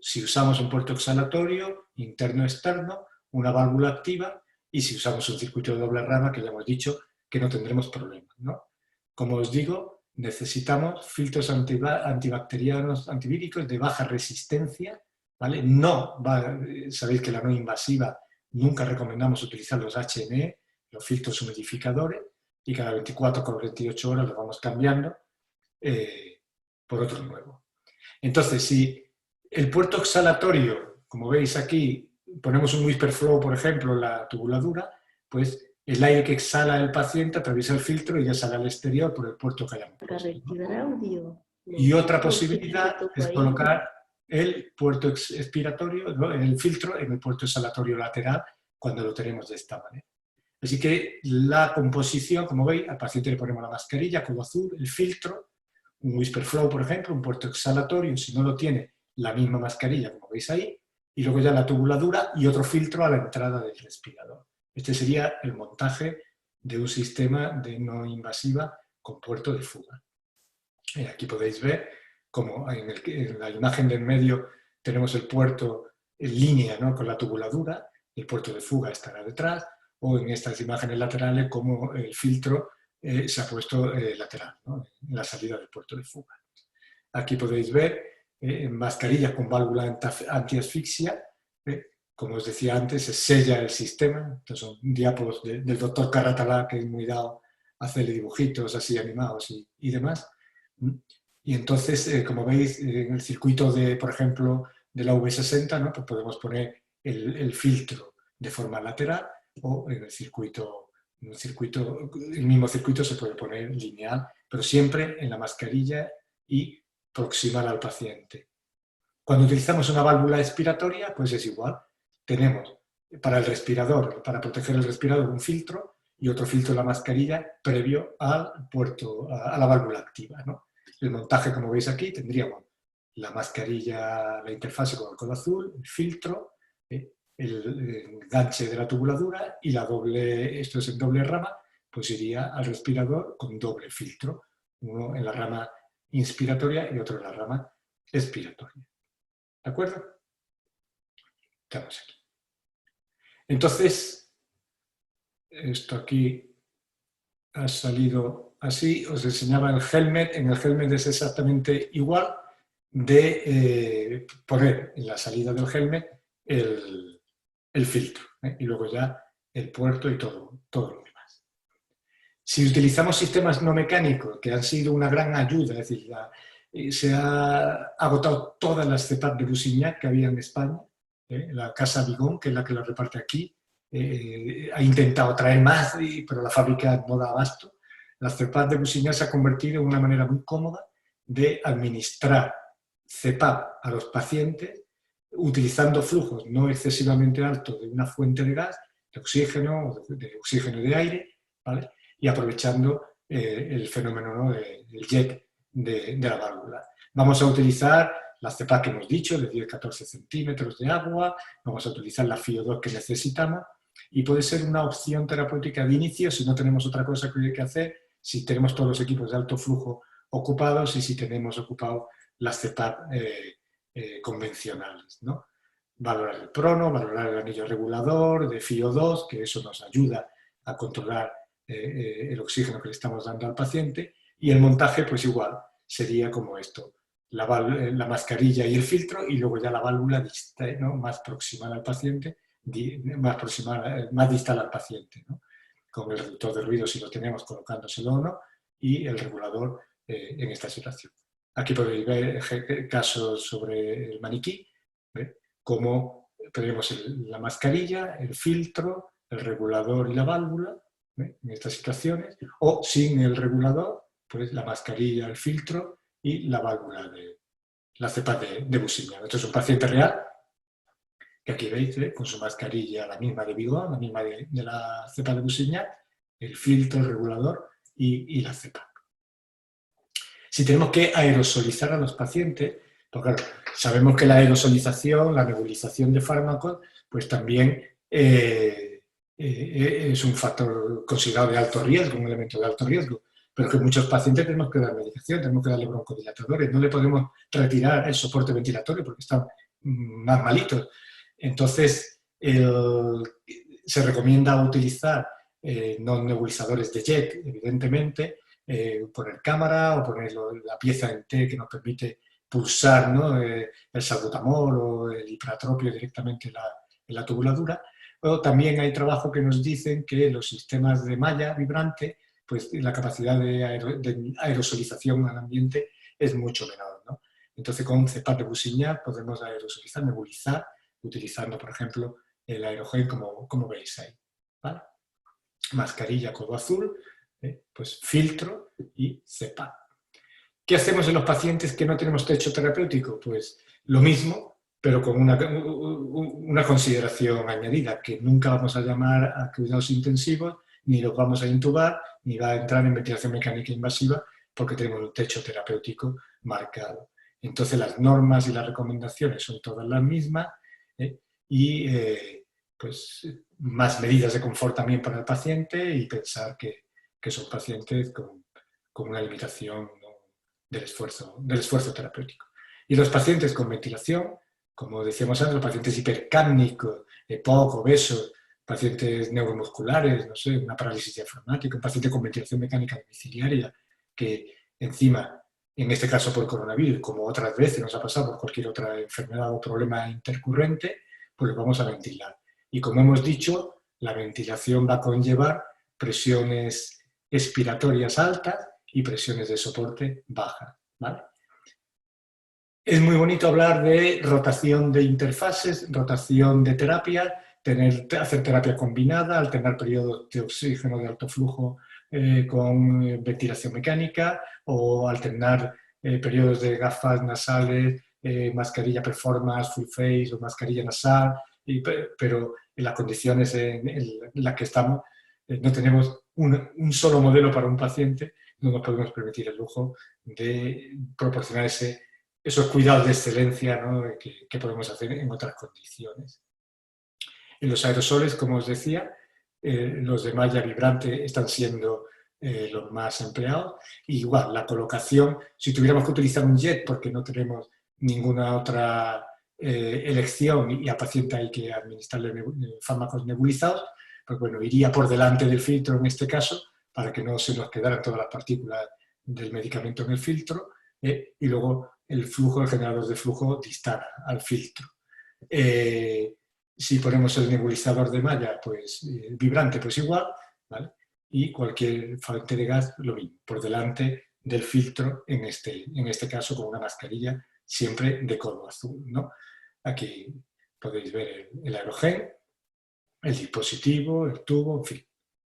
Si usamos un puerto exhalatorio, interno-externo, una válvula activa, y si usamos un circuito de doble rama, que ya hemos dicho que no tendremos problemas, ¿no? Como os digo, necesitamos filtros antibacterianos, antivíricos de baja resistencia, ¿vale? Sabéis que la no invasiva nunca recomendamos utilizar los HME, los filtros humidificadores, y cada 24 o 48 horas los vamos cambiando por otro nuevo. Entonces, si el puerto exhalatorio, como veis aquí, ponemos un Whisper Flow, por ejemplo, en la tubuladura, pues el aire que exhala el paciente atraviesa el filtro y ya sale al exterior por el puerto que hayamos puesto, ¿no? Y otra posibilidad es colocar el puerto expiratorio, ¿no?, el filtro en el puerto exhalatorio lateral cuando lo tenemos de esta manera. Así que la composición, como veis, al paciente le ponemos la mascarilla, codo azul, el filtro, un Whisper Flow, por ejemplo, un puerto exhalatorio, si no lo tiene, la misma mascarilla, como veis ahí, y luego ya la tubuladura y otro filtro a la entrada del respirador. Este sería el montaje de un sistema de no invasiva con puerto de fuga. Aquí podéis ver como en la imagen del medio tenemos el puerto en línea, ¿no?, con la tubuladura, el puerto de fuga estará detrás, o en estas imágenes laterales como el filtro se ha puesto lateral, ¿no?, en la salida del puerto de fuga. Aquí podéis ver mascarillas con válvula antiasfixia. Como os decía antes, se sella el sistema. Estos son diapos del doctor Caratalá, que es muy dado a hacerle dibujitos así animados y demás. Y entonces, como veis, en el circuito, por ejemplo, de la V60, ¿no?, pues podemos poner el filtro de forma lateral, o en el mismo circuito se puede poner lineal, pero siempre en la mascarilla y proximal al paciente. Cuando utilizamos una válvula expiratoria, pues es igual. Tenemos para el respirador, para proteger el respirador, un filtro y otro filtro en la mascarilla previo al puerto, a la válvula activa, ¿no? El montaje, como veis aquí, tendríamos la mascarilla, la interfase con el codo azul, el filtro, el enganche de la tubuladura y esto es en doble rama, pues iría al respirador con doble filtro, uno en la rama inspiratoria y otro en la rama expiratoria. ¿De acuerdo? Estamos aquí. Entonces, esto aquí ha salido así, os enseñaba el helmet. En el helmet es exactamente igual de poner en la salida del helmet el filtro, y luego ya el puerto y todo lo demás. Si utilizamos sistemas no mecánicos, que han sido una gran ayuda, es decir, se ha agotado todas las CEPAP de Busignac que había en España, la Casa Vigón, que es la que la reparte aquí, ha intentado traer más, pero la fábrica no da abasto. La CEPAP de Busignac se ha convertido en una manera muy cómoda de administrar CEPAP a los pacientes, utilizando flujos no excesivamente altos de una fuente de gas, de oxígeno y de aire, ¿vale? Y aprovechando el fenómeno, ¿no?, del jet de la válvula. Vamos a utilizar la CEPAP que hemos dicho, de 10-14 centímetros de agua, vamos a utilizar la FiO2 que necesitamos, y puede ser una opción terapéutica de inicio si no tenemos otra cosa que hacer, si tenemos todos los equipos de alto flujo ocupados y si tenemos ocupado las CEPAP convencionales, ¿no? Valorar el prono, valorar el anillo regulador de FiO2, que eso nos ayuda a controlar el oxígeno que le estamos dando al paciente, y el montaje pues igual sería como esto, la mascarilla y el filtro, y luego ya la válvula distal, ¿no?, más proximal al paciente, más distal al paciente, ¿no?, con el reductor de ruido si lo tenemos colocándoselo o no, y el regulador en esta situación. Aquí podéis ver casos sobre el maniquí, cómo tenemos la mascarilla, el filtro, el regulador y la válvula, en estas situaciones, o sin el regulador, pues la mascarilla, el filtro y la válvula de la CEPAP de Busignac. Esto es un paciente real, que aquí veis, con su mascarilla, la misma de Vigón, la misma de la CEPAP de Busignac, el filtro, el regulador y la CEPAP. Si tenemos que aerosolizar a los pacientes, pues claro, sabemos que la aerosolización, la nebulización de fármacos, pues también es un factor considerado de alto riesgo, un elemento de alto riesgo, pero que muchos pacientes tenemos que dar medicación, tenemos que darle broncodilatadores, no le podemos retirar el soporte ventilatorio porque están más malitos. Entonces, se recomienda utilizar no nebulizadores de jet, evidentemente, poner cámara o poner la pieza en T que nos permite pulsar, ¿no?, el salbutamol o el hiperatropio directamente en la tubuladura. O también hay trabajo que nos dicen que los sistemas de malla vibrante, pues la capacidad de aerosolización al ambiente es mucho menor, ¿no? Entonces con CEPAP de Busignac podemos aerosolizar, nebulizar, utilizando, por ejemplo, el aerogel como veis ahí, ¿vale? Mascarilla codo azul, pues filtro y CEPAP. ¿Qué hacemos en los pacientes que no tenemos techo terapéutico? Pues lo mismo, pero con una consideración añadida, que nunca vamos a llamar a cuidados intensivos, ni los vamos a intubar, ni va a entrar en ventilación mecánica invasiva, porque tenemos un techo terapéutico marcado. Entonces las normas y las recomendaciones son todas las mismas, y pues más medidas de confort también para el paciente, y pensar que son pacientes con una limitación, ¿no?, del esfuerzo terapéutico. Y los pacientes con ventilación, como decíamos antes, los pacientes hipercápnicos, EPOC, obesos, pacientes neuromusculares, no sé, una parálisis diafragmática, un paciente con ventilación mecánica domiciliaria, que encima, en este caso por coronavirus, como otras veces nos ha pasado por cualquier otra enfermedad o problema intercurrente, pues los vamos a ventilar. Y como hemos dicho, la ventilación va a conllevar presiones expiratorias altas y presiones de soporte bajas, ¿vale? Es muy bonito hablar de rotación de interfaces, rotación de terapia, hacer terapia combinada, alternar periodos de oxígeno de alto flujo con ventilación mecánica, o alternar periodos de gafas nasales, mascarilla performance, full face o mascarilla nasal, pero en las condiciones en las que estamos no tenemos un solo modelo para un paciente, no nos podemos permitir el lujo de proporcionar esos cuidados de excelencia, ¿no?, que podemos hacer en otras condiciones. En los aerosoles, como os decía, los de malla vibrante están siendo los más empleados. Y igual, la colocación, si tuviéramos que utilizar un jet porque no tenemos ninguna otra elección y al paciente hay que administrarle fármacos nebulizados, pues bueno, iría por delante del filtro en este caso, para que no se nos quedaran todas las partículas del medicamento en el filtro, y luego el flujo, el generador de flujo dispara al filtro. Si ponemos el nebulizador de malla, pues vibrante, pues igual, ¿vale? Y cualquier fuente de gas, lo mismo, por delante del filtro, en este caso con una mascarilla siempre de color azul, ¿no? Aquí podéis ver el aerogel, el dispositivo, el tubo, en fin,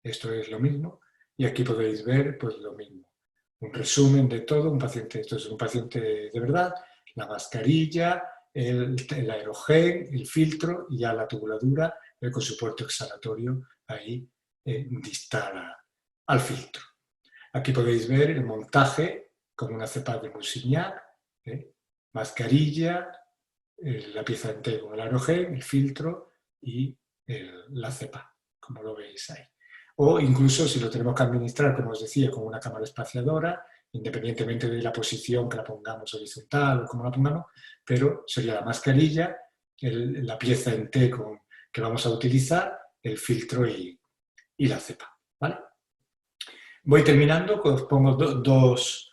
esto es lo mismo. Y aquí podéis ver pues lo mismo, un resumen de todo, un paciente, esto es un paciente de verdad, la mascarilla, el aerogel, el filtro y ya la tubuladura con su puerto exhalatorio ahí distal al filtro. Aquí podéis ver el montaje con una cepa de Monsignac, mascarilla, la pieza entera con el aerogel, el filtro y la cepa, como lo veis ahí. O incluso si lo tenemos que administrar, como os decía, con una cámara espaciadora, independientemente de la posición que la pongamos horizontal o como la pongamos, pero sería la mascarilla, la pieza en T que vamos a utilizar, el filtro y la cepa, ¿vale? Voy terminando, os pongo dos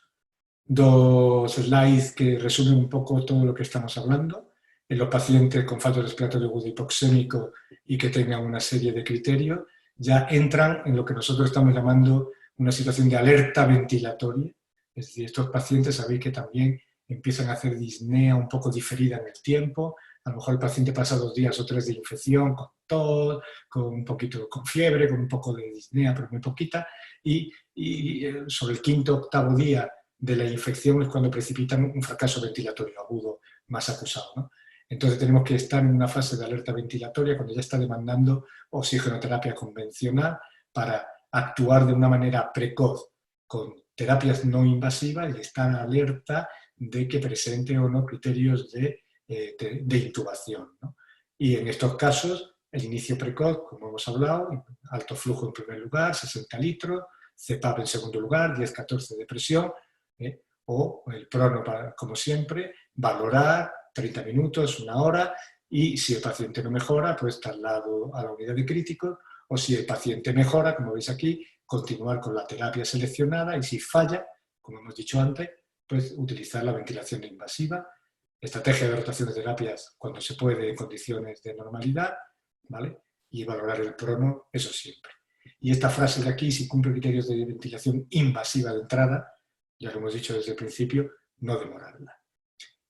slides que resumen un poco todo lo que estamos hablando. En los pacientes con fallo respiratorio agudo hipoxémico y que tengan una serie de criterios, ya entran en lo que nosotros estamos llamando una situación de alerta ventilatoria. Es decir, estos pacientes sabéis que también empiezan a hacer disnea un poco diferida en el tiempo. A lo mejor el paciente pasa 2 días o 3 de infección, con tos, con un poquito con fiebre, con un poco de disnea, pero muy poquita, y sobre el 5º o 8º día de la infección es cuando precipitan un fracaso ventilatorio agudo más acusado, ¿no? Entonces tenemos que estar en una fase de alerta ventilatoria cuando ya está demandando oxigenoterapia convencional para actuar de una manera precoz con terapias no invasivas y estar alerta de que presente o no criterios de intubación, ¿no? Y en estos casos, el inicio precoz, como hemos hablado, alto flujo en primer lugar, 60 litros, CPAP en segundo lugar, 10-14 de presión, o el prono, como siempre, valorar 30 minutos, 1 hora, y si el paciente no mejora, pues trasladado a la unidad de críticos, o si el paciente mejora, como veis aquí, continuar con la terapia seleccionada, y si falla, como hemos dicho antes, pues utilizar la ventilación no invasiva, estrategia de rotación de terapias cuando se puede en condiciones de normalidad, ¿vale? Y valorar el prono, eso siempre. Y esta frase de aquí, si cumple criterios de ventilación invasiva de entrada, ya lo hemos dicho desde el principio, no demorarla.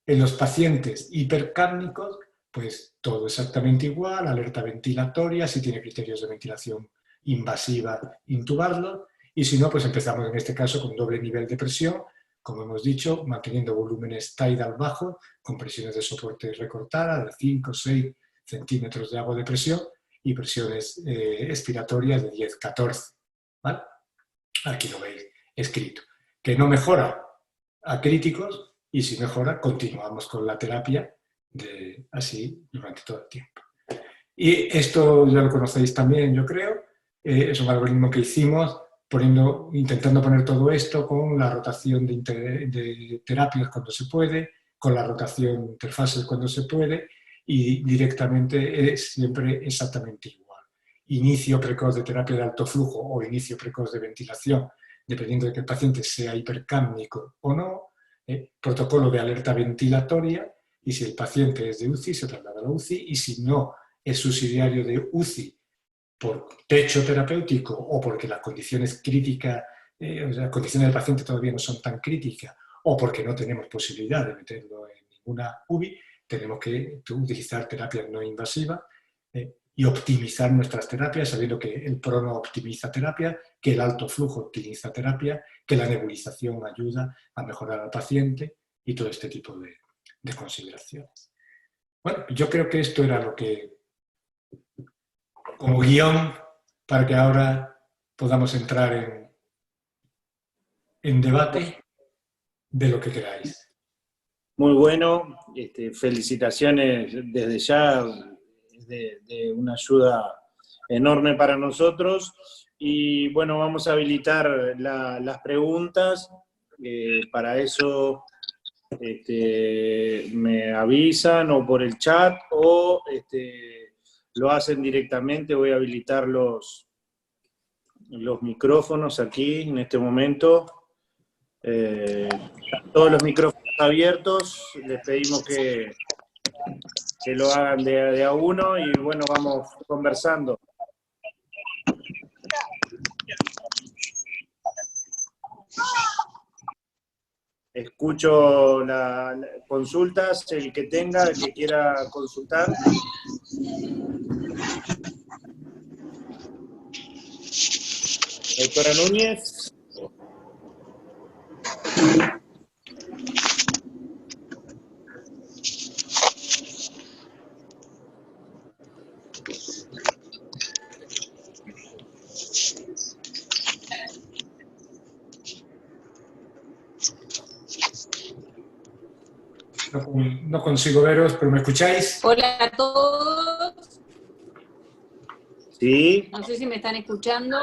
En los pacientes hipercápnicos, pues todo exactamente igual, alerta ventilatoria, si tiene criterios de ventilación invasiva, intubarlo, y si no, pues empezamos en este caso con doble nivel de presión, como hemos dicho, manteniendo volúmenes tidal bajos, con presiones de soporte recortadas de 5-6 centímetros de agua de presión y presiones expiratorias de 10-14. ¿Vale? Aquí lo veis escrito. Que no mejora a críticos y si mejora, continuamos con la terapia así durante todo el tiempo. Y esto ya lo conocéis también, yo creo. Es un algoritmo que hicimos intentando poner todo esto con la rotación de terapias cuando se puede, con la rotación de interfaces cuando se puede, y directamente es siempre exactamente igual. Inicio precoz de terapia de alto flujo o inicio precoz de ventilación, dependiendo de que el paciente sea hipercápnico o no, protocolo de alerta ventilatoria, y si el paciente es de UCI, se traslada a la UCI, y si no es subsidiario de UCI por techo terapéutico o porque las condiciones críticas, o sea, las condiciones del paciente todavía no son tan críticas, o porque no tenemos posibilidad de meterlo en ninguna UBI, tenemos que utilizar terapias no invasivas y optimizar nuestras terapias, sabiendo que el prono optimiza terapia, que el alto flujo optimiza terapia, que la nebulización ayuda a mejorar al paciente y todo este tipo de consideraciones. Bueno, yo creo que esto era lo que, como guión, para que ahora podamos entrar en debate de lo que queráis. Muy bueno, felicitaciones desde ya, de una ayuda enorme para nosotros. Y bueno, vamos a habilitar las preguntas. Para eso me avisan o por el chat o lo hacen directamente. Voy a habilitar los micrófonos aquí en este momento. Todos los micrófonos abiertos. Les pedimos que lo hagan de a uno y bueno, vamos conversando. Escucho las consultas, el que quiera consultar. Doctora Núñez. No consigo veros, pero ¿me escucháis? Hola a todos. Sí. No sé si me están escuchando.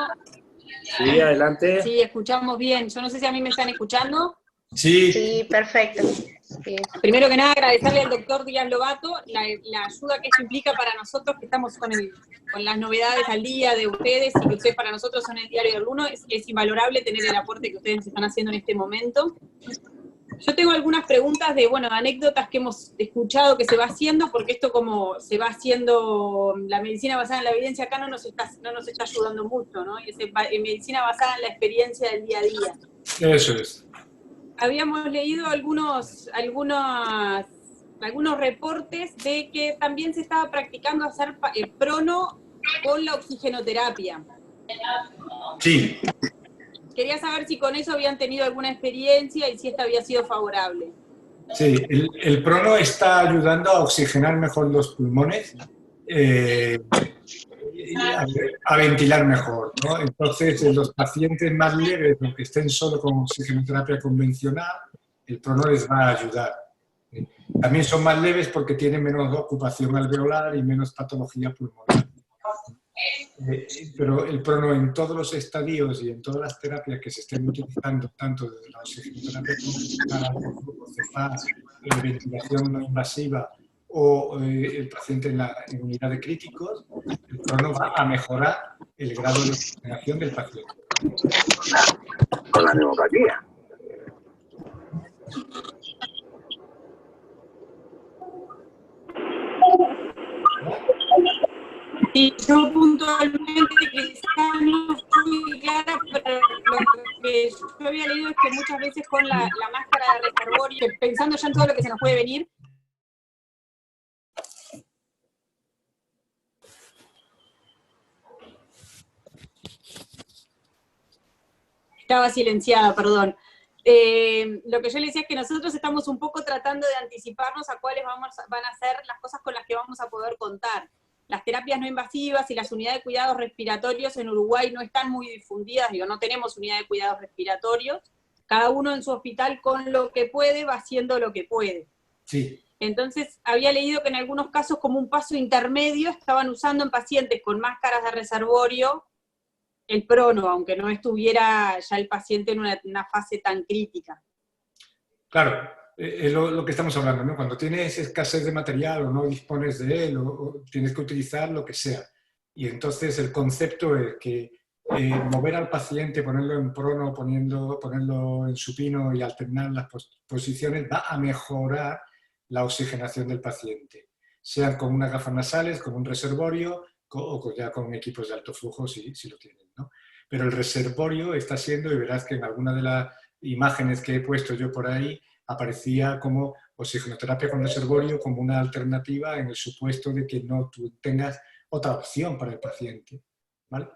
Sí, adelante. Sí, escuchamos bien. Yo no sé si a mí me están escuchando. Sí. Sí, perfecto. Sí. Primero que nada, agradecerle al doctor Díaz Lobato la ayuda que eso implica para nosotros, que estamos con las novedades al día de ustedes, y que ustedes para nosotros son el diario del alumno. Es invalorable tener el aporte que ustedes están haciendo en este momento. Yo tengo algunas preguntas de anécdotas que hemos escuchado que se va haciendo, porque esto como se va haciendo, la medicina basada en la evidencia acá no nos está ayudando mucho, ¿no? Y es medicina basada en la experiencia del día a día. Eso es. Habíamos leído algunos reportes de que también se estaba practicando hacer prono con la oxigenoterapia. Sí. Quería saber si con eso habían tenido alguna experiencia y si esta había sido favorable. Sí, el prono está ayudando a oxigenar mejor los pulmones, a ventilar mejor, ¿no? Entonces, en los pacientes más leves, los que estén solo con oxigenoterapia convencional, el prono les va a ayudar. También son más leves porque tienen menos ocupación alveolar y menos patología pulmonar. Pero el prono en todos los estadios y en todas las terapias que se estén utilizando, tanto desde la oxigenoterapia convencional, ventilación no invasiva o el paciente en unidad de críticos, el prono va a mejorar el grado de oxigenación del paciente. Con la neuropatía. Y yo puntualmente quizás no fui clara, pero lo que yo había leído es que muchas veces con la máscara de reservorio, pensando ya en todo lo que se nos puede venir. Estaba silenciada, perdón. Lo que yo le decía es que nosotros estamos un poco tratando de anticiparnos a cuáles van a ser las cosas con las que vamos a poder contar. Las terapias no invasivas y las unidades de cuidados respiratorios en Uruguay no están muy difundidas, no tenemos unidad de cuidados respiratorios. Cada uno en su hospital con lo que puede va haciendo lo que puede. Sí. Entonces, había leído que en algunos casos como un paso intermedio estaban usando en pacientes con máscaras de reservorio el prono, aunque no estuviera ya el paciente en una fase tan crítica. Claro, es lo que estamos hablando, ¿no? Cuando tienes escasez de material o no dispones de él o tienes que utilizar lo que sea. Y entonces el concepto es que mover al paciente, ponerlo en prono, ponerlo en supino y alternar las posiciones va a mejorar la oxigenación del paciente. Sean con unas gafas nasales, con un reservorio o ya con equipos de alto flujo si lo tienen, ¿no? Pero el reservorio está siendo, y verás que en alguna de las imágenes que he puesto yo por ahí, aparecía como oxigenoterapia con reservorio como una alternativa en el supuesto de que no tú tengas otra opción para el paciente, ¿vale?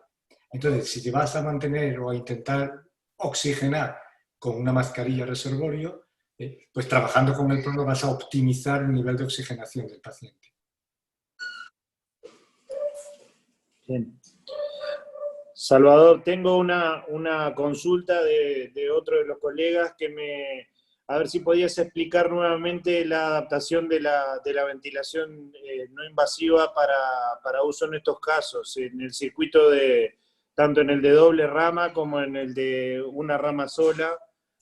Entonces, si te vas a mantener o a intentar oxigenar con una mascarilla reservorio, pues trabajando con el prono vas a optimizar el nivel de oxigenación del paciente. Bien. Salvador, tengo una consulta de otro de los colegas que a ver si podías explicar nuevamente la adaptación de la ventilación no invasiva para uso en estos casos, en el circuito tanto en el de doble rama como en el de una rama sola,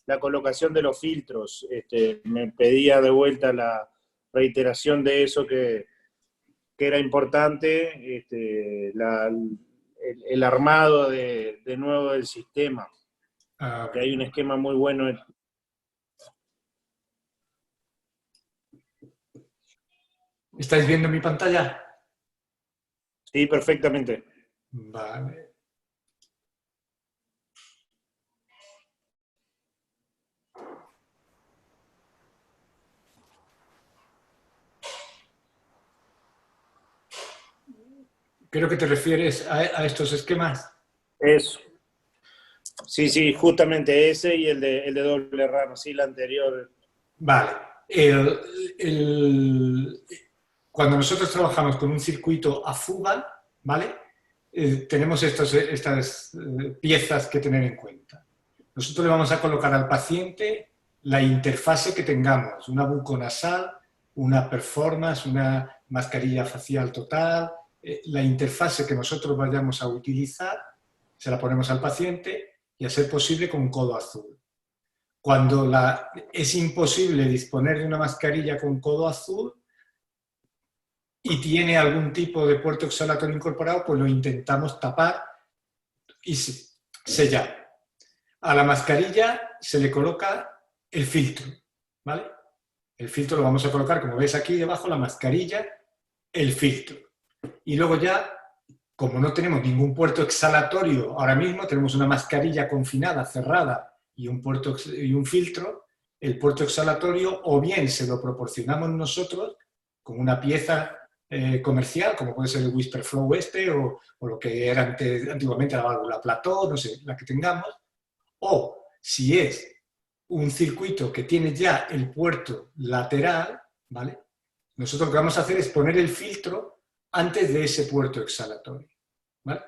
la colocación de los filtros. Me pedía de vuelta la reiteración de eso que era importante, el armado de nuevo del sistema. Que hay un esquema muy bueno. ¿Estáis viendo mi pantalla? Sí, perfectamente. Vale. Creo que te refieres a estos esquemas. Eso. Sí, justamente ese y el de doble rama, sí, la anterior. Vale. Cuando nosotros trabajamos con un circuito a fuga, ¿vale? Tenemos estas piezas que tener en cuenta. Nosotros le vamos a colocar al paciente la interfase que tengamos, una buconasal, una performance, una mascarilla facial total, la interfase que nosotros vayamos a utilizar, se la ponemos al paciente y a ser posible con codo azul. Cuando es imposible disponer de una mascarilla con codo azul y tiene algún tipo de puerto exhalatorio incorporado, pues lo intentamos tapar y sellar. A la mascarilla se le coloca el filtro, ¿vale? El filtro lo vamos a colocar, como veis aquí debajo, la mascarilla, el filtro. Y luego ya, como no tenemos ningún puerto exhalatorio, ahora mismo tenemos una mascarilla confinada, cerrada, y un filtro, el puerto exhalatorio o bien se lo proporcionamos nosotros con una pieza comercial, como puede ser el Whisperflow o lo que era antiguamente la válvula Plató, no sé, la que tengamos, o si es un circuito que tiene ya el puerto lateral, ¿vale? Nosotros lo que vamos a hacer es poner el filtro antes de ese puerto exhalatorio, ¿vale?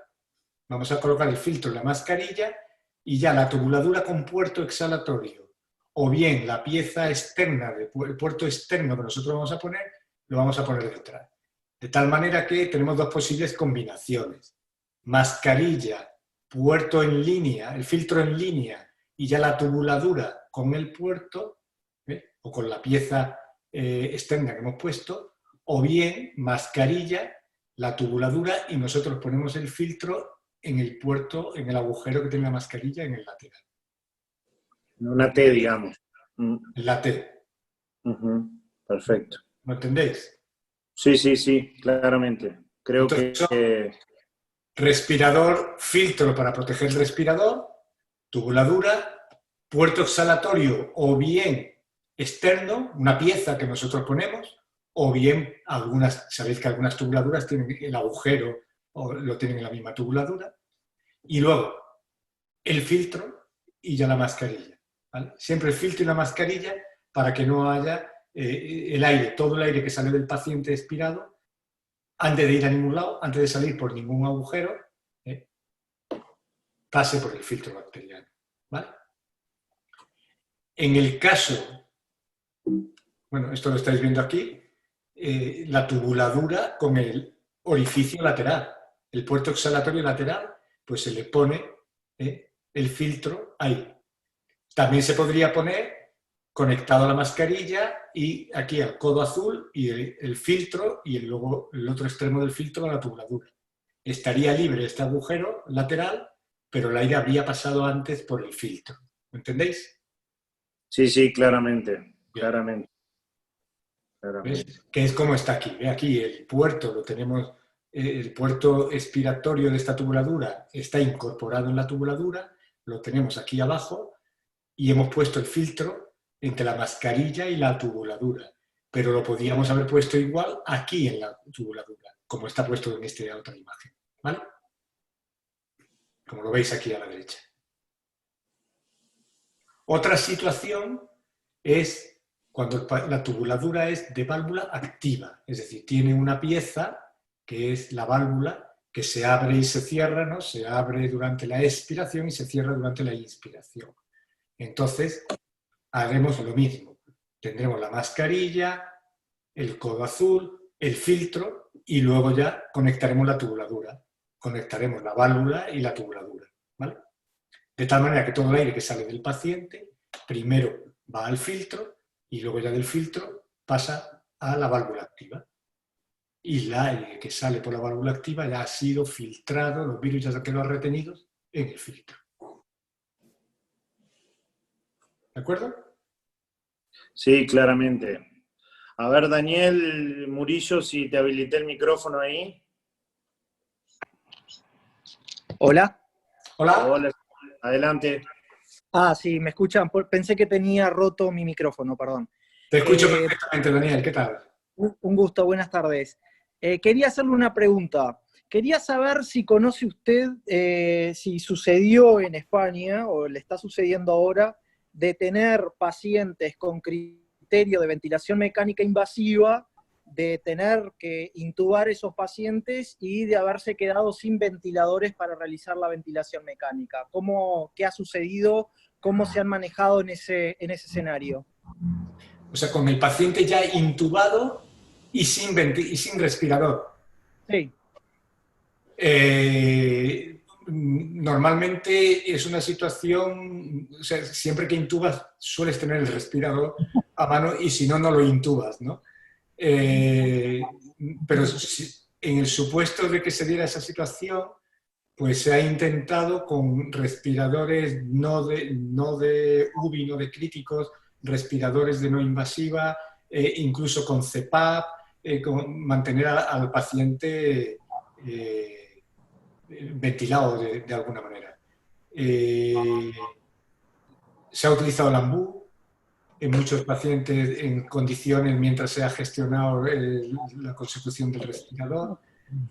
Vamos a colocar el filtro en la mascarilla y ya la tubuladura con puerto exhalatorio o bien la pieza externa, el puerto externo que nosotros vamos a poner, lo vamos a poner detrás. De tal manera que tenemos dos posibles combinaciones. Mascarilla, puerto en línea, el filtro en línea y ya la tubuladura con el puerto o con la pieza externa que hemos puesto, o bien mascarilla, la tubuladura y nosotros ponemos el filtro en el puerto, en el agujero que tiene la mascarilla en el lateral. Una T, digamos. En la T. Perfecto. ¿No entendéis? Sí, claramente. Creo Entonces, que... Respirador, filtro para proteger el respirador, tubuladura, puerto exhalatorio o bien externo, una pieza que nosotros ponemos, o bien sabéis que algunas tubuladuras tienen el agujero o lo tienen en la misma tubuladura, y luego el filtro y ya la mascarilla, ¿vale? Siempre el filtro y la mascarilla para que no haya el aire, todo el aire que sale del paciente expirado, antes de ir a ningún lado, antes de salir por ningún agujero, pase por el filtro bacteriano, ¿vale? En el caso, bueno, esto lo estáis viendo aquí, la tubuladura con el orificio lateral, el puerto exhalatorio lateral, pues se le pone el filtro ahí. También se podría poner conectado a la mascarilla y aquí al codo azul y el filtro y luego el otro extremo del filtro a la tubuladura. Estaría libre este agujero lateral, pero el aire habría pasado antes por el filtro. ¿Me entendéis? Sí, claramente. ¿Ves? Que es como está aquí. Ve aquí, el puerto lo tenemos, el puerto expiratorio de esta tubuladura está incorporado en la tubuladura, lo tenemos aquí abajo y hemos puesto el filtro entre la mascarilla y la tubuladura. Pero lo podíamos haber puesto igual aquí en la tubuladura, como está puesto en esta otra imagen, ¿vale? Como lo veis aquí a la derecha. Otra situación es cuando la tubuladura es de válvula activa, es decir, tiene una pieza que es la válvula que se abre y se cierra, ¿no? Se abre durante la expiración y se cierra durante la inspiración. Entonces, haremos lo mismo. Tendremos la mascarilla, el codo azul, el filtro y luego ya conectaremos la tubuladura. Conectaremos la válvula y la tubuladura, ¿vale? De tal manera que todo el aire que sale del paciente primero va al filtro y luego ya del filtro pasa a la válvula activa. Y el aire que sale por la válvula activa ya ha sido filtrado, los virus ya que lo han retenido en el filtro. ¿De acuerdo? Sí, claramente. A ver, Daniel Murillo, si te habilité el micrófono ahí. Hola. Hola. Hola, adelante. Ah, sí, me escuchan. Pensé que tenía roto mi micrófono, perdón. Te escucho perfectamente, Daniel. ¿Qué tal? Un gusto, buenas tardes. Quería hacerle una pregunta. Quería saber si conoce usted, si sucedió en España, o le está sucediendo ahora, de tener pacientes con criterio de ventilación mecánica invasiva, de tener que intubar esos pacientes y de haberse quedado sin ventiladores para realizar la ventilación mecánica. ¿Qué ha sucedido? ¿Cómo se han manejado en ese escenario? O sea, con el paciente ya intubado y sin respirador. Sí. Normalmente es una situación, o sea, siempre que intubas sueles tener el respirador a mano y si no, no lo intubas, ¿no? Pero en el supuesto de que se diera esa situación, pues se ha intentado con respiradores no de UBI, no de críticos, respiradores de no invasiva, incluso con CPAP, mantener al paciente ventilado de alguna manera. Se ha utilizado el AMBU en muchos pacientes en condiciones mientras se ha gestionado la consecución del respirador,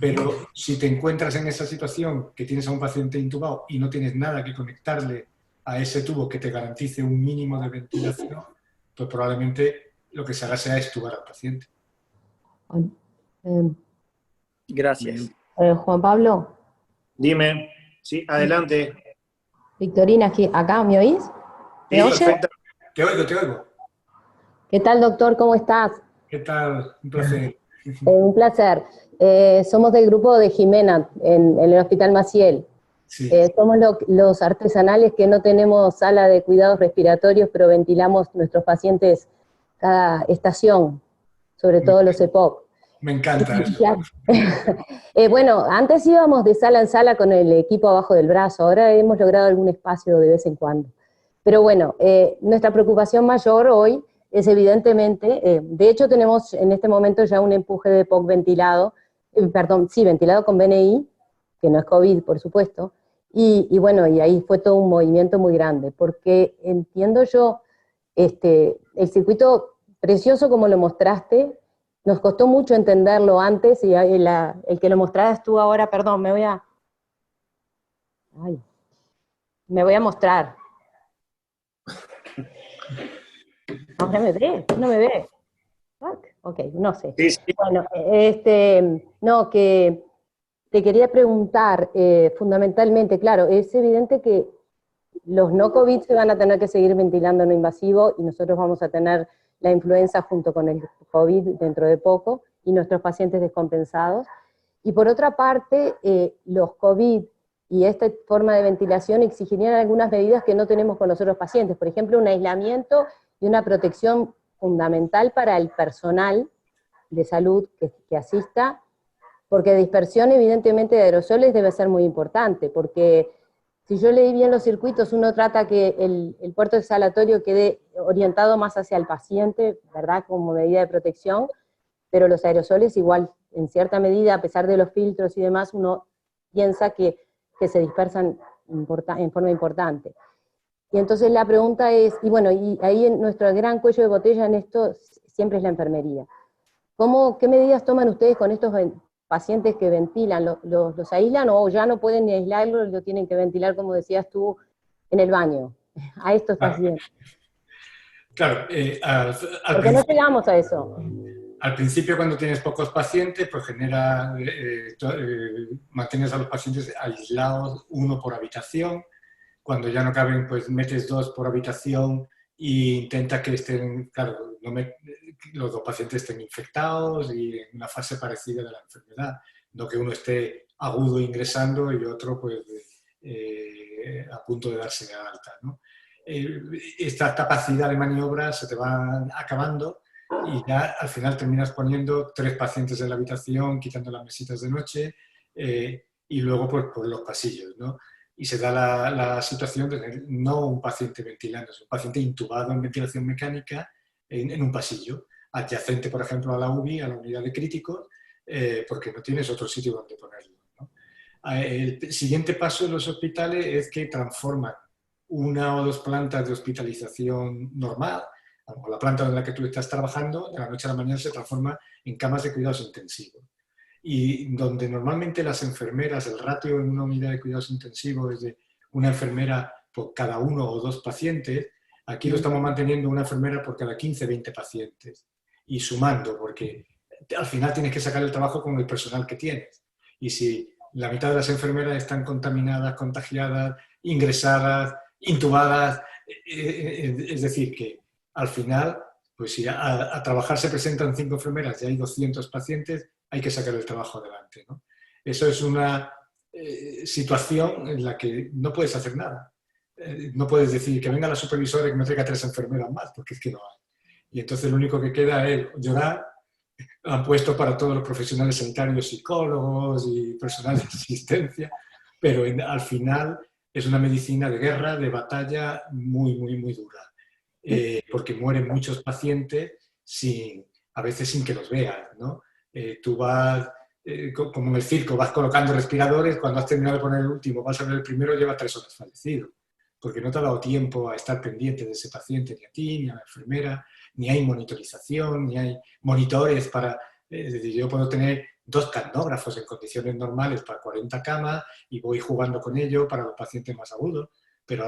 pero si te encuentras en esa situación que tienes a un paciente intubado y no tienes nada que conectarle a ese tubo que te garantice un mínimo de ventilación, pues probablemente lo que se haga sea extubar al paciente. Gracias. Juan Pablo. Dime. Sí, adelante. Victorina, acá, ¿me oís? ¿Me oye? Perfecto. Te oigo. ¿Qué tal, doctor? ¿Cómo estás? ¿Qué tal? Un placer. Un placer. Somos del grupo de Jimena, en el Hospital Maciel. Sí. Somos los artesanales que no tenemos sala de cuidados respiratorios, pero ventilamos nuestros pacientes cada estación, sobre todo los EPOC. Me encanta eso. Bueno, antes íbamos de sala en sala con el equipo abajo del brazo, ahora hemos logrado algún espacio de vez en cuando. Pero bueno, nuestra preocupación mayor hoy es evidentemente, de hecho tenemos en este momento ya un empuje de EPOC ventilado, ventilado con BNI, que no es COVID, por supuesto, y bueno, y ahí fue todo un movimiento muy grande, porque entiendo yo, el circuito precioso como lo mostraste, nos costó mucho entenderlo antes, y el que lo mostrabas tú ahora, perdón, me voy a mostrar. Ahora no me ve. Ok, no sé. Sí, sí. Bueno, no, que te quería preguntar, fundamentalmente, claro, es evidente que los no COVID se van a tener que seguir ventilando no invasivo, y nosotros vamos a tener la influenza junto con el COVID dentro de poco, y nuestros pacientes descompensados. Y por otra parte, los COVID y esta forma de ventilación exigirían algunas medidas que no tenemos con los otros pacientes, por ejemplo, un aislamiento y una protección fundamental para el personal de salud que asista, porque dispersión evidentemente de aerosoles debe ser muy importante, porque si yo leí bien los circuitos, uno trata que el puerto exhalatorio quede orientado más hacia el paciente, ¿verdad?, como medida de protección, pero los aerosoles igual, en cierta medida, a pesar de los filtros y demás, uno piensa que se dispersan en forma importante. Y entonces la pregunta es, y bueno, y ahí en nuestro gran cuello de botella en esto siempre es la enfermería. ¿Qué medidas toman ustedes con estos pacientes que ventilan? ¿Los aíslan o ya no pueden ni aislarlo, lo tienen que ventilar, como decías tú, en el baño? A esto estás bien. Claro, ¿Por qué no llegamos a eso? Al principio, cuando tienes pocos pacientes, pues mantienes a los pacientes aislados, uno por habitación. Cuando ya no caben, pues metes 2 por habitación intenta que estén, claro, los dos pacientes estén infectados y en una fase parecida de la enfermedad, no que uno esté agudo ingresando y otro pues a punto de darse de alta, ¿no? Esta capacidad de maniobra se te va acabando y ya al final terminas poniendo 3 pacientes en la habitación, quitando las mesitas de noche y luego pues, por los pasillos, ¿no? Y se da la situación de tener no un paciente ventilando, es un paciente intubado en ventilación mecánica en un pasillo, adyacente, por ejemplo, a la UBI, a la unidad de críticos, porque no tienes otro sitio donde ponerlo, ¿no? El siguiente paso en los hospitales es que transforman 1 o 2 plantas de hospitalización normal, o la planta en la que tú estás trabajando, de la noche a la mañana se transforma en camas de cuidados intensivos. Y donde normalmente las enfermeras, el ratio en una unidad de cuidados intensivos es de una enfermera por cada 1 o 2 pacientes, aquí lo estamos manteniendo una enfermera por cada 15, 20 pacientes. Y sumando, porque al final tienes que sacar el trabajo con el personal que tienes. Y si la mitad de las enfermeras están contaminadas, contagiadas, ingresadas, intubadas, es decir, que al final, pues si a trabajar se presentan 5 enfermeras y hay 200 pacientes, hay que sacar el trabajo adelante, ¿no? Eso es una situación en la que no puedes hacer nada. No puedes decir que venga la supervisora y que me traiga 3 enfermeras más, porque es que no hay. Y entonces lo único que queda es llorar. Han puesto para todos los profesionales sanitarios, psicólogos y personal de asistencia, pero al final es una medicina de guerra, de batalla muy, muy, muy dura. Porque mueren muchos pacientes a veces sin que los veas, ¿no? Tú vas, como en el circo, vas colocando respiradores, cuando has terminado de poner el último, vas a ver el primero, lleva 3 horas fallecido, porque no te ha dado tiempo a estar pendiente de ese paciente, ni a ti, ni a la enfermera, ni hay monitorización, ni hay monitores para... Es decir, yo puedo tener 2 cardógrafos en condiciones normales para 40 camas y voy jugando con ello para los pacientes más agudos, pero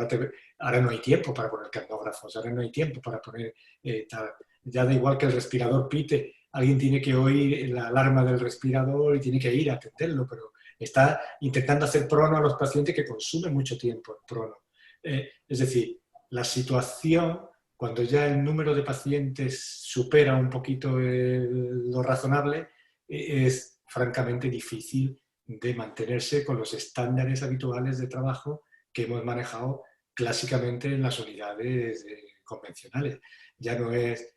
ahora no hay tiempo para poner cardógrafos, ahora no hay tiempo para poner... ya da igual que el respirador pite, alguien tiene que oír la alarma del respirador y tiene que ir a atenderlo, pero está intentando hacer prono a los pacientes que consumen mucho tiempo el prono. Es decir, la situación, cuando ya el número de pacientes supera un poquito lo razonable, es francamente difícil de mantenerse con los estándares habituales de trabajo que hemos manejado clásicamente en las unidades convencionales. Ya no es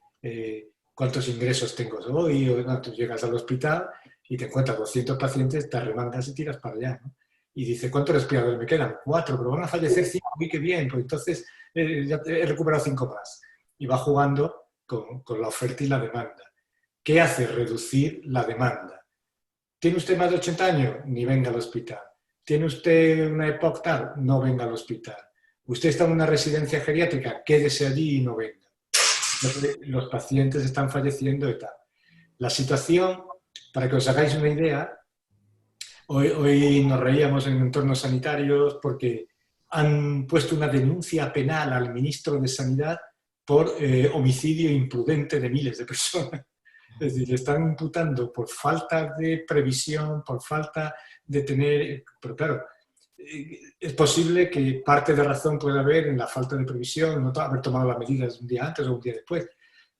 cuántos ingresos tengo hoy, o tú llegas al hospital y te encuentras 200 pacientes, te arremangas y tiras para allá, ¿no? Y dice, ¿cuántos respiradores me quedan? 4, pero van a fallecer 5, uy, qué bien, pues entonces ya he recuperado 5 más. Y va jugando con la oferta y la demanda. ¿Qué hace? Reducir la demanda. ¿Tiene usted más de 80 años? Ni venga al hospital. ¿Tiene usted una EPOC tal? No venga al hospital. ¿Usted está en una residencia geriátrica? Quédese allí y no venga. Entonces, los pacientes están falleciendo y tal. La situación, para que os hagáis una idea, hoy nos reíamos en entornos sanitarios porque han puesto una denuncia penal al ministro de Sanidad por homicidio imprudente de miles de personas. Es decir, le están imputando por falta de previsión, por falta de tener... Pero claro, es posible que parte de razón pueda haber en la falta de previsión, no haber tomado las medidas un día antes o un día después,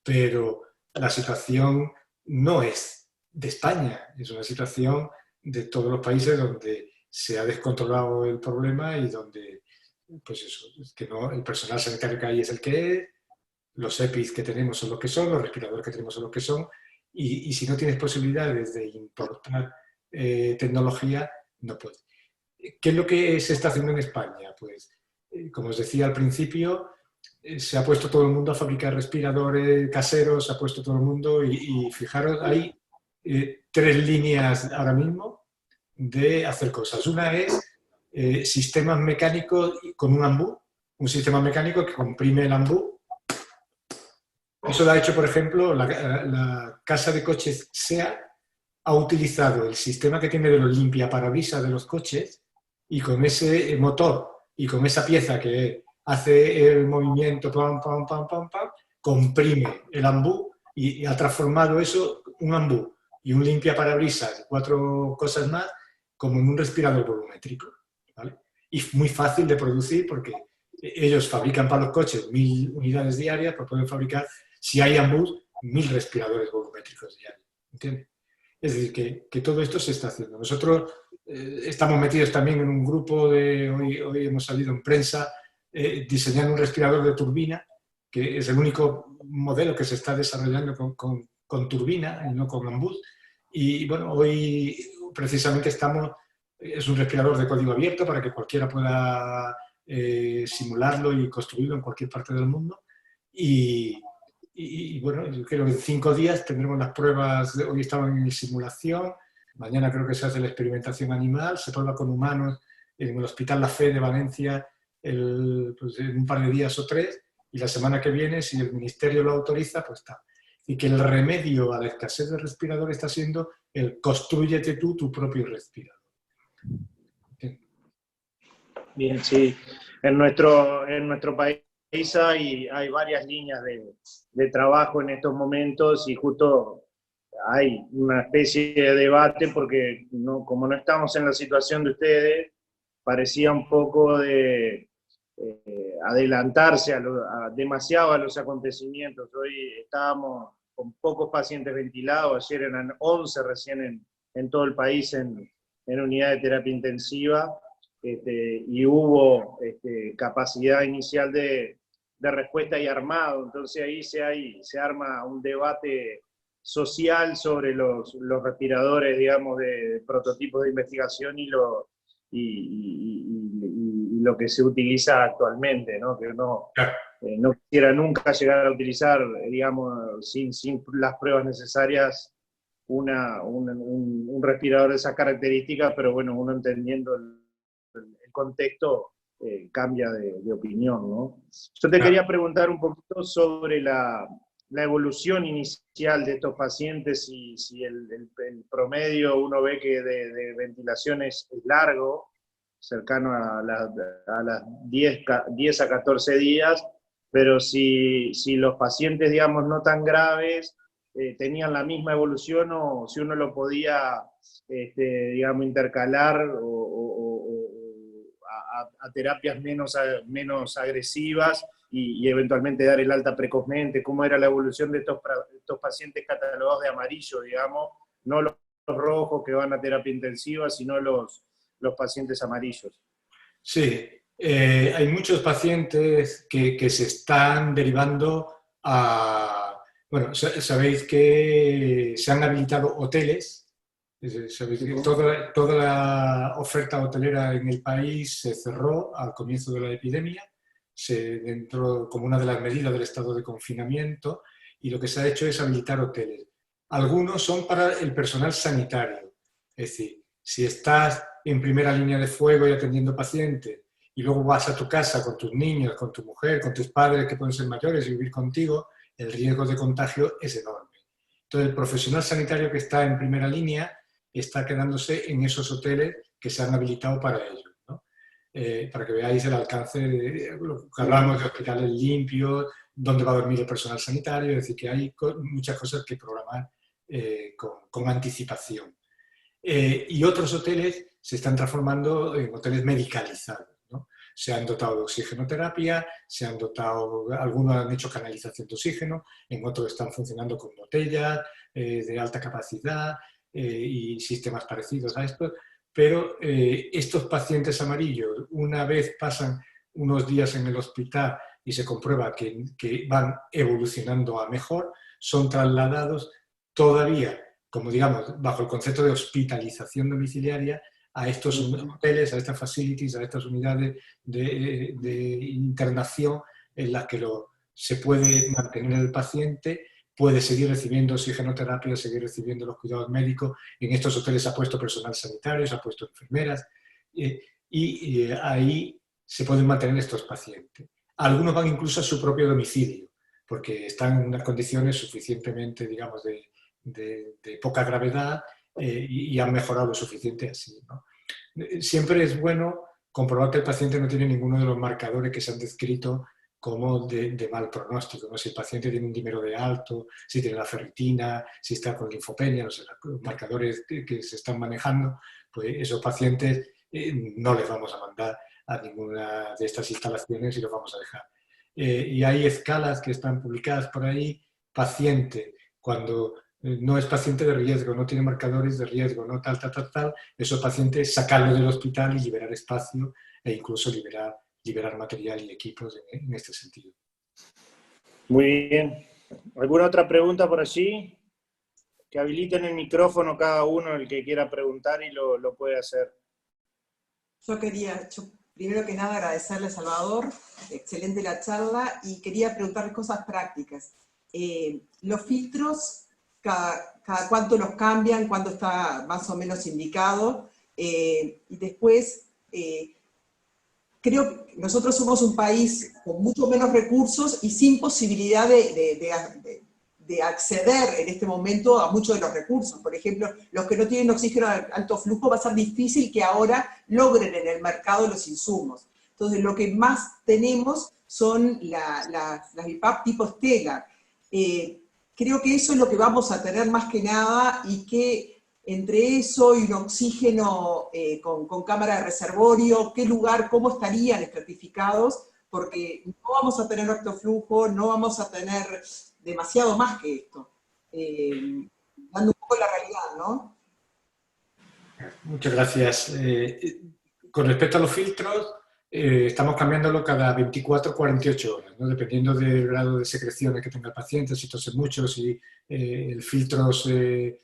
pero la situación no es de España, es una situación de todos los países donde se ha descontrolado el problema y donde, pues eso, es que no, el personal sanitario que hay es el que es, los EPIs que tenemos son los que son, los respiradores que tenemos son los que son, y si no tienes posibilidades de importar tecnología, no puedes. ¿Qué es lo que se está haciendo en España? Pues, como os decía al principio, se ha puesto todo el mundo a fabricar respiradores caseros, se ha puesto todo el mundo y fijaros, hay 3 líneas ahora mismo de hacer cosas. Una es sistemas mecánicos con un ambú, un sistema mecánico que comprime el ambú. Eso lo ha hecho, por ejemplo, la casa de coches SEAT, ha utilizado el sistema que tiene de los limpiaparabrisas de los coches y con ese motor y con esa pieza que hace el movimiento, pam, pam, pam, pam, pam, comprime el ambú y ha transformado eso, un ambú y un limpiaparabrisas y 4 cosas más, como en un respirador volumétrico, ¿vale? Y muy fácil de producir porque ellos fabrican para los coches 1000 unidades diarias, pues pueden fabricar, si hay ambos, 1000 respiradores volumétricos diarios. ¿Entiendes? Es decir, que todo esto se está haciendo. Nosotros estamos metidos también en un grupo hoy hemos salido en prensa diseñando un respirador de turbina, que es el único modelo que se está desarrollando con turbina y no con ambos. Y bueno, hoy precisamente es un respirador de código abierto para que cualquiera pueda simularlo y construirlo en cualquier parte del mundo. Y bueno, yo creo que en 5 días tendremos las pruebas, hoy estaban en simulación, mañana creo que se hace la experimentación animal, se prueba con humanos en el Hospital La Fe de Valencia pues en un par de días o 3, y la semana que viene, si el Ministerio lo autoriza, pues está. Y que el remedio a la escasez de respirador está siendo el constrúyete tú tu propio respirador. Bien, sí. En nuestro país hay varias líneas de trabajo en estos momentos y justo hay una especie de debate porque como no estamos en la situación de ustedes, parecía un poco de adelantarse demasiado a los acontecimientos. Hoy estábamos con pocos pacientes ventilados, ayer eran 11 recién en todo el país en unidad de terapia intensiva, y hubo capacidad inicial de respuesta y armado, entonces ahí se arma un debate social sobre los respiradores, digamos, de prototipos de investigación y lo que se utiliza actualmente, ¿no? Que no quisiera nunca llegar a utilizar, digamos, sin las pruebas necesarias, un respirador de esas características, pero bueno, uno entendiendo el contexto cambia de opinión, ¿no? Yo te quería preguntar un poquito sobre la evolución inicial de estos pacientes, si el promedio uno ve que de ventilación es largo, cercano a las 10 a 14 días, pero si los pacientes, digamos, no tan graves tenían la misma evolución o si uno lo podía, digamos, intercalar a terapias menos agresivas y eventualmente dar el alta precozmente. ¿Cómo era la evolución de estos pacientes catalogados de amarillo, digamos? No los rojos que van a terapia intensiva, sino los pacientes amarillos. Sí, hay muchos pacientes que se están derivando a... Bueno, sabéis que se han habilitado hoteles. Sabéis que toda la oferta hotelera en el país se cerró al comienzo de la epidemia, se entró como una de las medidas del estado de confinamiento, y lo que se ha hecho es habilitar hoteles. Algunos son para el personal sanitario, es decir, si estás en primera línea de fuego y atendiendo pacientes y luego vas a tu casa con tus niños, con tu mujer, con tus padres que pueden ser mayores y vivir contigo, el riesgo de contagio es enorme. Entonces el profesional sanitario que está en primera línea está quedándose en esos hoteles que se han habilitado para ello, ¿no? Para que veáis el alcance de lo que hablamos de hospitales limpios, dónde va a dormir el personal sanitario, es decir, que hay muchas cosas que programar con anticipación. Y otros hoteles se están transformando en hoteles medicalizados, ¿no? Se han dotado de oxigenoterapia, algunos han hecho canalización de oxígeno, en otros están funcionando con botellas de alta capacidad y sistemas parecidos a estos, pero estos pacientes amarillos, una vez pasan unos días en el hospital y se comprueba que van evolucionando a mejor, son trasladados todavía, como digamos, bajo el concepto de hospitalización domiciliaria, a estos hoteles, a estas facilities, a estas unidades de internación en las que se puede mantener el paciente, puede seguir recibiendo oxigenoterapia, seguir recibiendo los cuidados médicos. En estos hoteles se ha puesto personal sanitario, se ha puesto enfermeras, y ahí se pueden mantener estos pacientes. Algunos van incluso a su propio domicilio, porque están en unas condiciones suficientemente, digamos, de poca gravedad y han mejorado lo suficiente así, ¿no? Siempre es bueno comprobar que el paciente no tiene ninguno de los marcadores que se han descrito como de mal pronóstico, ¿no? Si el paciente tiene un dímero de alto, si tiene la ferritina, si está con linfopenia, no sé, los marcadores que se están manejando, pues esos pacientes no les vamos a mandar a ninguna de estas instalaciones y los vamos a dejar. Y hay escalas que están publicadas por ahí, paciente, cuando no es paciente de riesgo, no tiene marcadores de riesgo, no tal, esos pacientes sacarlo del hospital y liberar espacio e incluso liberar material y equipos en este sentido. Muy bien. ¿Alguna otra pregunta por allí? Que habiliten el micrófono cada uno, el que quiera preguntar, y lo puede hacer. Yo primero que nada agradecerle a Salvador, excelente la charla, y quería preguntarle cosas prácticas. Los filtros, cada cuánto los cambian, cuándo está más o menos indicado, y después, creo que nosotros somos un país con mucho menos recursos y sin posibilidad de acceder en este momento a muchos de los recursos. Por ejemplo, los que no tienen oxígeno de alto flujo va a ser difícil que ahora logren en el mercado los insumos. Entonces, lo que más tenemos son las BiPAP tipo Stellar. Creo que eso es lo que vamos a tener más que nada, y que entre eso y un oxígeno con cámara de reservorio, ¿qué lugar, cómo estarían estratificados? Porque no vamos a tener alto flujo, no vamos a tener demasiado más que esto, dando un poco la realidad, ¿no? Muchas gracias. Con respecto a los filtros, estamos cambiándolo cada 24 o 48 horas, ¿no? Dependiendo del grado de secreciones que tenga el paciente, si tose mucho, si el filtro se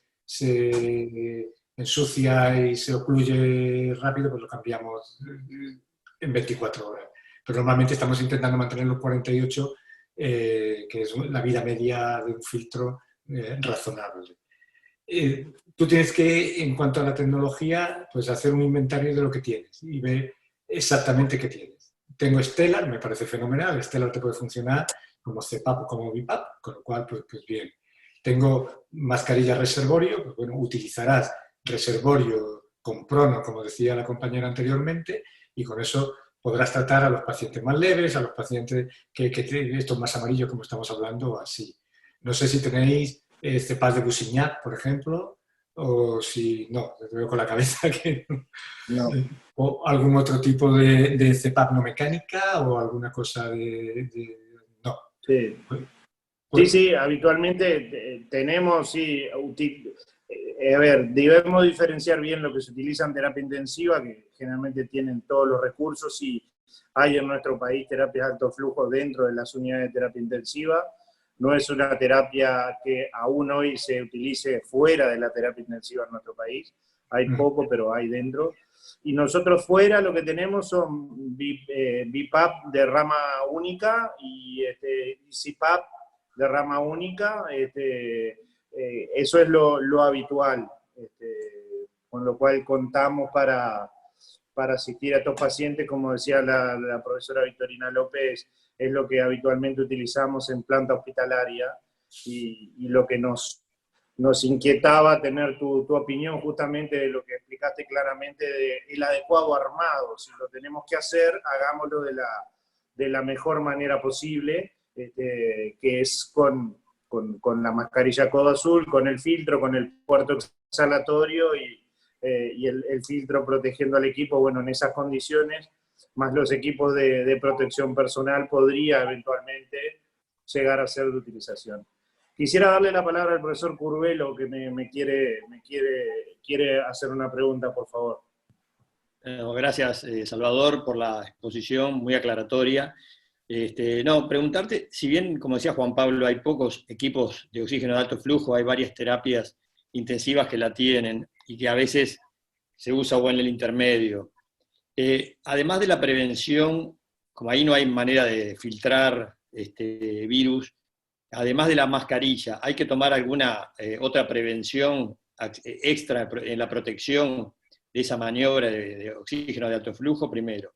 ensucia y se ocluye rápido, pues lo cambiamos en 24 horas. Pero normalmente estamos intentando mantener los 48, que es la vida media de un filtro razonable. Tú tienes que, en cuanto a la tecnología, pues hacer un inventario de lo que tienes y ver exactamente qué tienes. Tengo Stellar, me parece fenomenal. Stellar te puede funcionar como CPAP o como BiPAP, con lo cual, pues bien. Tengo mascarilla reservorio, pues bueno, utilizarás reservorio con prono, como decía la compañera anteriormente, y con eso podrás tratar a los pacientes más leves, a los pacientes que estos más amarillos, como estamos hablando, así. No sé si tenéis CPAP de Busignac, por ejemplo, o si no, te veo con la cabeza que No. O algún otro tipo de CPAP no mecánica o alguna cosa no. Sí. Sí, habitualmente tenemos, sí, a ver, debemos diferenciar bien lo que se utiliza en terapia intensiva, que generalmente tienen todos los recursos, y hay en nuestro país terapias de alto flujo dentro de las unidades de terapia intensiva. No es una terapia que aún hoy se utilice fuera de la terapia intensiva en nuestro país. Hay poco, pero hay dentro. Y nosotros fuera lo que tenemos son BiPAP de rama única y CPAP de rama única. Eso es lo habitual, con lo cual contamos para asistir a estos pacientes, como decía la profesora Victorina López, es lo que habitualmente utilizamos en planta hospitalaria, y lo que nos inquietaba tener tu opinión justamente de lo que explicaste claramente, del adecuado armado. Si lo tenemos que hacer, hagámoslo de la mejor manera posible, que es con la mascarilla codo azul, con el filtro, con el puerto exhalatorio y el filtro protegiendo al equipo. Bueno, en esas condiciones, más los equipos de protección personal, podría eventualmente llegar a ser de utilización. Quisiera darle la palabra al profesor Curvelo, que me quiere hacer una pregunta, por favor. Gracias, Salvador, por la exposición muy aclaratoria. Preguntarte, si bien, como decía Juan Pablo, hay pocos equipos de oxígeno de alto flujo, hay varias terapias intensivas que la tienen y que a veces se usa o en el intermedio. Además de la prevención, como ahí no hay manera de filtrar virus, además de la mascarilla, ¿hay que tomar alguna otra prevención extra en la protección de esa maniobra de oxígeno de alto flujo, primero?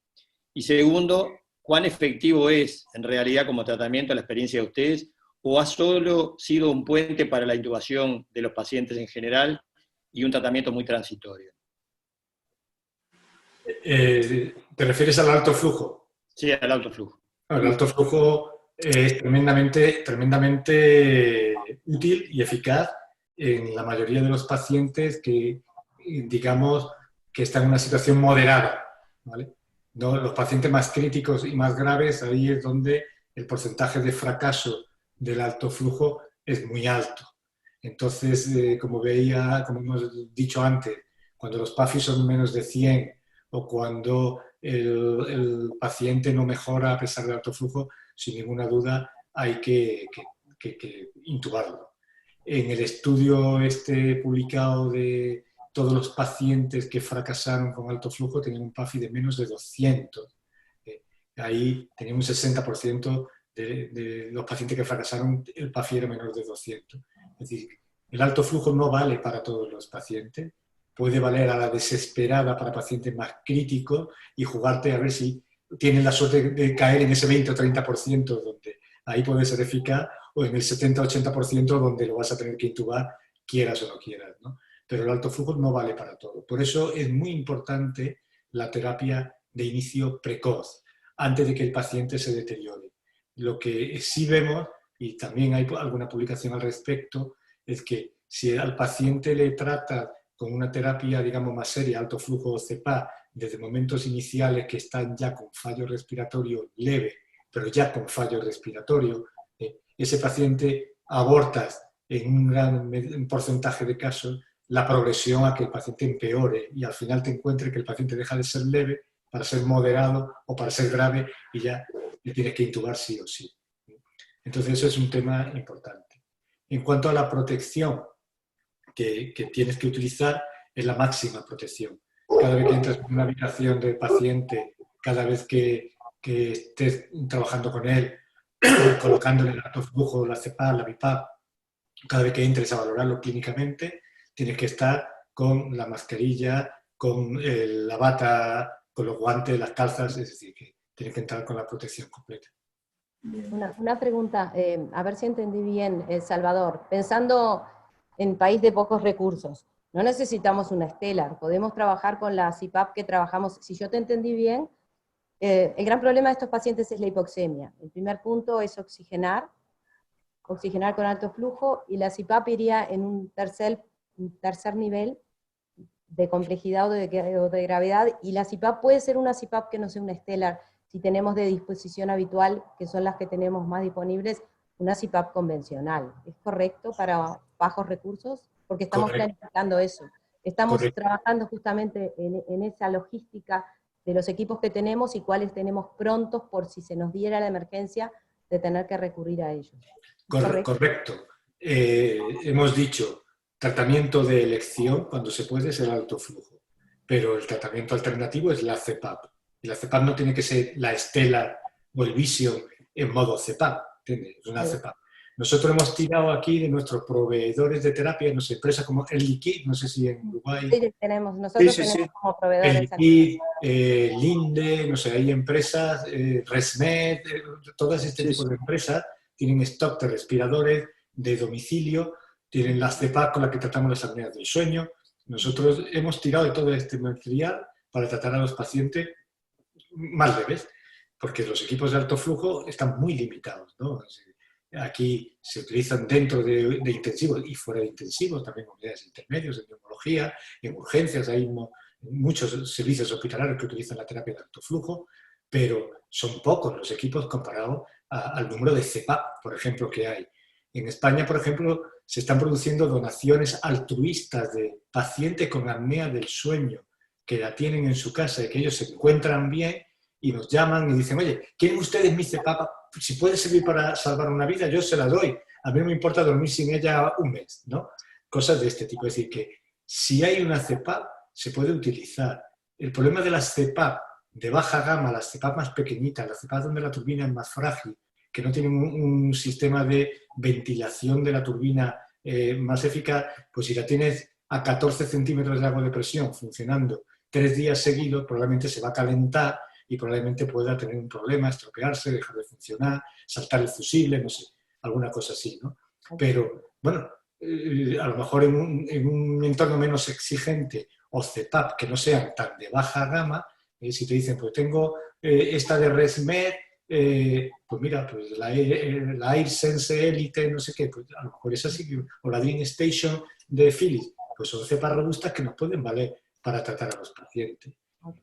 Y segundo, ¿cuán efectivo es en realidad como tratamiento la experiencia de ustedes, o ha solo sido un puente para la intubación de los pacientes en general y un tratamiento muy transitorio? ¿Te refieres al alto flujo? Sí, al alto flujo. El alto flujo es tremendamente útil y eficaz en la mayoría de los pacientes que, digamos, que están en una situación moderada, ¿vale? ¿no? Los pacientes más críticos y más graves, ahí es donde el porcentaje de fracaso del alto flujo es muy alto. Entonces, como hemos dicho antes, cuando los PAFI son menos de 100 o cuando el paciente no mejora a pesar del alto flujo, sin ninguna duda hay que intubarlo. En el estudio publicado de todos los pacientes que fracasaron con alto flujo tenían un PAFI de menos de 200. Ahí tenía un 60% de los pacientes que fracasaron, el PAFI era menor de 200. Es decir, el alto flujo no vale para todos los pacientes, puede valer a la desesperada para pacientes más críticos y jugarte a ver si tienes la suerte de caer en ese 20 o 30% donde ahí puede ser eficaz, o en el 70-80% donde lo vas a tener que intubar, quieras o no quieras, ¿no? Pero el alto flujo no vale para todo. Por eso es muy importante la terapia de inicio precoz, antes de que el paciente se deteriore. Lo que sí vemos, y también hay alguna publicación al respecto, es que si al paciente le trata con una terapia, digamos, más seria, alto flujo o CEPA, desde momentos iniciales que están ya con fallo respiratorio leve, pero ya con fallo respiratorio, ese paciente abortas en un gran porcentaje de casos la progresión a que el paciente empeore y al final te encuentres que el paciente deja de ser leve para ser moderado o para ser grave y ya le tienes que intubar sí o sí. Entonces eso es un tema importante. En cuanto a la protección que tienes que utilizar, es la máxima protección. Cada vez que entras en una habitación del paciente, cada vez que estés trabajando con él, colocándole el alto flujo, la CEPAP, la BiPAP, cada vez que entres a valorarlo clínicamente, tienes que estar con la mascarilla, con la bata, con los guantes, las calzas, es decir, que tienes que entrar con la protección completa. Una pregunta, a ver si entendí bien, Salvador. Pensando en país de pocos recursos, no necesitamos una Stellar, podemos trabajar con la CPAP que trabajamos. Si yo te entendí bien, el gran problema de estos pacientes es la hipoxemia. El primer punto es oxigenar con alto flujo, y la CPAP iría en un tercer nivel de complejidad o de gravedad, y la CPAP puede ser una CPAP que no sea una Stellar, si tenemos de disposición habitual, que son las que tenemos más disponibles, una CPAP convencional. ¿Es correcto para bajos recursos? Porque estamos planificando eso. Estamos trabajando justamente en esa logística de los equipos que tenemos y cuáles tenemos prontos por si se nos diera la emergencia de tener que recurrir a ellos. Correcto. Hemos dicho tratamiento de elección, cuando se puede, es el alto flujo. Pero el tratamiento alternativo es la CPAP. Y la CPAP no tiene que ser la Stellar o el Vision en modo CPAP. ¿Entiendes? Es una CPAP. Nosotros hemos tirado aquí de nuestros proveedores de terapia, no sé, empresas como El Liquid, no sé si en Uruguay. Sí, nosotros tenemos como proveedores. El Liquid, Linde, no sé, hay empresas, ResMed, todas este tipo de empresas tienen stock de respiradores de domicilio, tienen las CPAP con las que tratamos las apneas del sueño. Nosotros hemos tirado de todo este material para tratar a los pacientes más leves, porque los equipos de alto flujo están muy limitados, ¿no? Aquí se utilizan dentro de intensivos y fuera de intensivos, también unidades intermedios, en neumología, en urgencias, hay muchos servicios hospitalarios que utilizan la terapia de alto flujo, pero son pocos los equipos comparados al número de CPAP, por ejemplo, que hay. En España, por ejemplo, se están produciendo donaciones altruistas de pacientes con apnea del sueño, que la tienen en su casa y que ellos se encuentran bien y nos llaman y dicen, oye, ¿quieren ustedes mi CPAP? Si puede servir para salvar una vida, yo se la doy. A mí no me importa dormir sin ella un mes, ¿no? Cosas de este tipo. Es decir, que si hay una CPAP, se puede utilizar. El problema de las CPAP de baja gama, las CPAP más pequeñitas, las CPAP donde la turbina es más frágil, que no tienen un sistema de ventilación de la turbina más eficaz, pues si la tienes a 14 centímetros de agua de presión funcionando 3 días seguidos, probablemente se va a calentar y probablemente pueda tener un problema, estropearse, dejar de funcionar, saltar el fusible, no sé, alguna cosa así, ¿no? Pero, bueno, a lo mejor en un entorno menos exigente o CPAP que no sean tan de baja gama, si te dicen, pues tengo esta de ResMed, pues mira, pues la AirSense Elite, no sé qué, pues a lo mejor es así, o la Dream Station de Philips, pues son cepas robustas que nos pueden valer para tratar a los pacientes.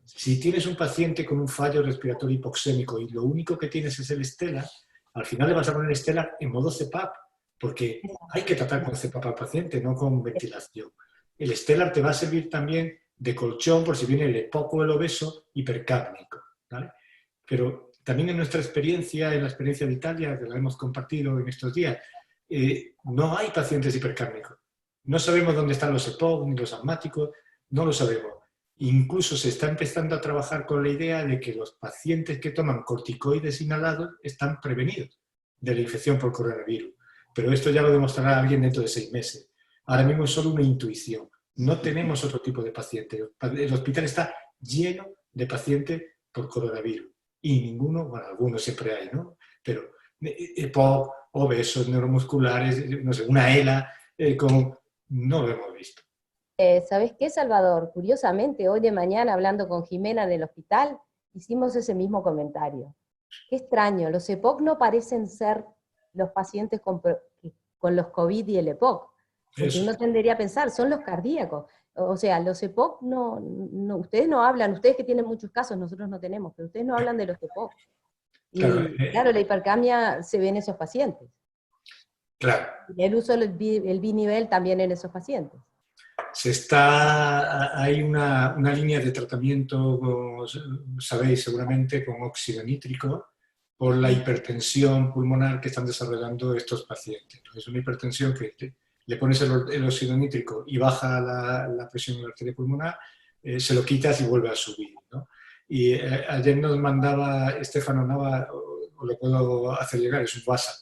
Si tienes un paciente con un fallo respiratorio hipoxémico y lo único que tienes es el Stellar, al final le vas a poner Stellar en modo CPAP, porque hay que tratar con CPAP al paciente, no con ventilación. El Stellar te va a servir también de colchón por si viene el EPOC o el obeso hipercápnico, ¿vale? Pero también en nuestra experiencia, en la experiencia de Italia, que la hemos compartido en estos días, no hay pacientes hipercápnicos. No sabemos dónde están los EPOC ni los asmáticos, no lo sabemos. Incluso se está empezando a trabajar con la idea de que los pacientes que toman corticoides inhalados están prevenidos de la infección por coronavirus. Pero esto ya lo demostrará alguien dentro de 6 meses. Ahora mismo es solo una intuición. No tenemos otro tipo de pacientes. El hospital está lleno de pacientes por coronavirus. Y ninguno, bueno, algunos siempre hay, ¿no? Pero EPOC, obesos, neuromusculares, no sé, una ELA, no lo hemos visto. ¿Sabés qué, Salvador? Curiosamente, hoy de mañana, hablando con Jimena del hospital, hicimos ese mismo comentario. Qué extraño, los EPOC no parecen ser los pacientes con los COVID y el EPOC. Porque Eso. uno tendería a pensar, son los cardíacos. O sea, los EPOC ustedes no hablan, ustedes que tienen muchos casos, nosotros no tenemos, pero ustedes no hablan de los EPOC. Y claro, la hipercamia se ve en esos pacientes. Claro. Y el uso del binivel también en esos pacientes. Hay una línea de tratamiento, como sabéis seguramente, con óxido nítrico por la hipertensión pulmonar que están desarrollando estos pacientes. Es una hipertensión que le pones el óxido nítrico y baja la presión en la arteria pulmonar, se lo quitas y vuelve a subir, ¿no? Y ayer nos mandaba Estefano Nava, o lo puedo hacer llegar, es un WhatsApp.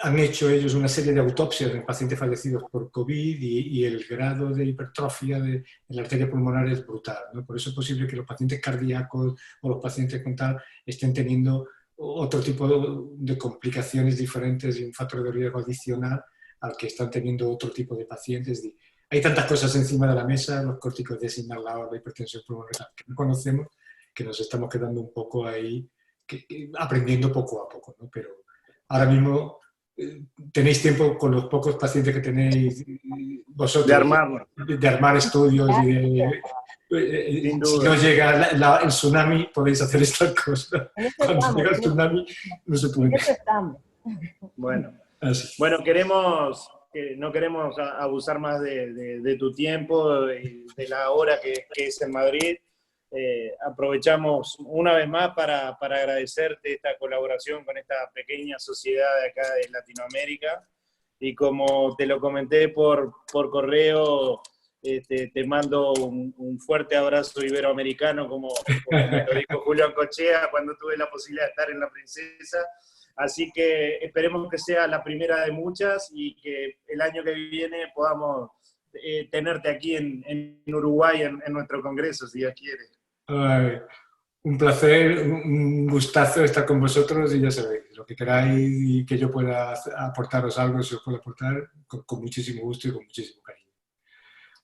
Han hecho ellos una serie de autopsias en pacientes fallecidos por COVID y el grado de hipertrofia en la arteria pulmonar es brutal, ¿no? Por eso es posible que los pacientes cardíacos o los pacientes con tal estén teniendo otro tipo de complicaciones diferentes y un factor de riesgo adicional al que están teniendo otro tipo de pacientes. Hay tantas cosas encima de la mesa, los corticoides inhalados, la hipertensión pulmonar, que no conocemos, que nos estamos quedando un poco ahí, aprendiendo poco a poco, ¿no? Pero ahora mismo tenéis tiempo con los pocos pacientes que tenéis vosotros de armar estudios y si no llega el tsunami podéis hacer estas cosas. Cuando llega el tsunami no se puede. Bueno, Así. Bueno, no queremos abusar más de tu tiempo, de la hora que es en Madrid. Aprovechamos una vez más para agradecerte esta colaboración con esta pequeña sociedad de acá de Latinoamérica. Y como te lo comenté por correo, te mando un fuerte abrazo iberoamericano, como me lo dijo Julio Ancochea cuando tuve la posibilidad de estar en La Princesa. Así que esperemos que sea la primera de muchas y que el año que viene podamos tenerte aquí en Uruguay en nuestro congreso, si Dios quiere. Ay, un placer, un gustazo estar con vosotros y ya sabéis, lo que queráis y que yo pueda aportaros algo, si os puedo aportar, con muchísimo gusto y con muchísimo cariño.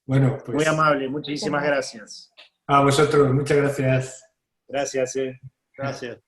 Bueno, pues... Muy amable, muchísimas gracias. A vosotros, muchas gracias. Gracias. Gracias.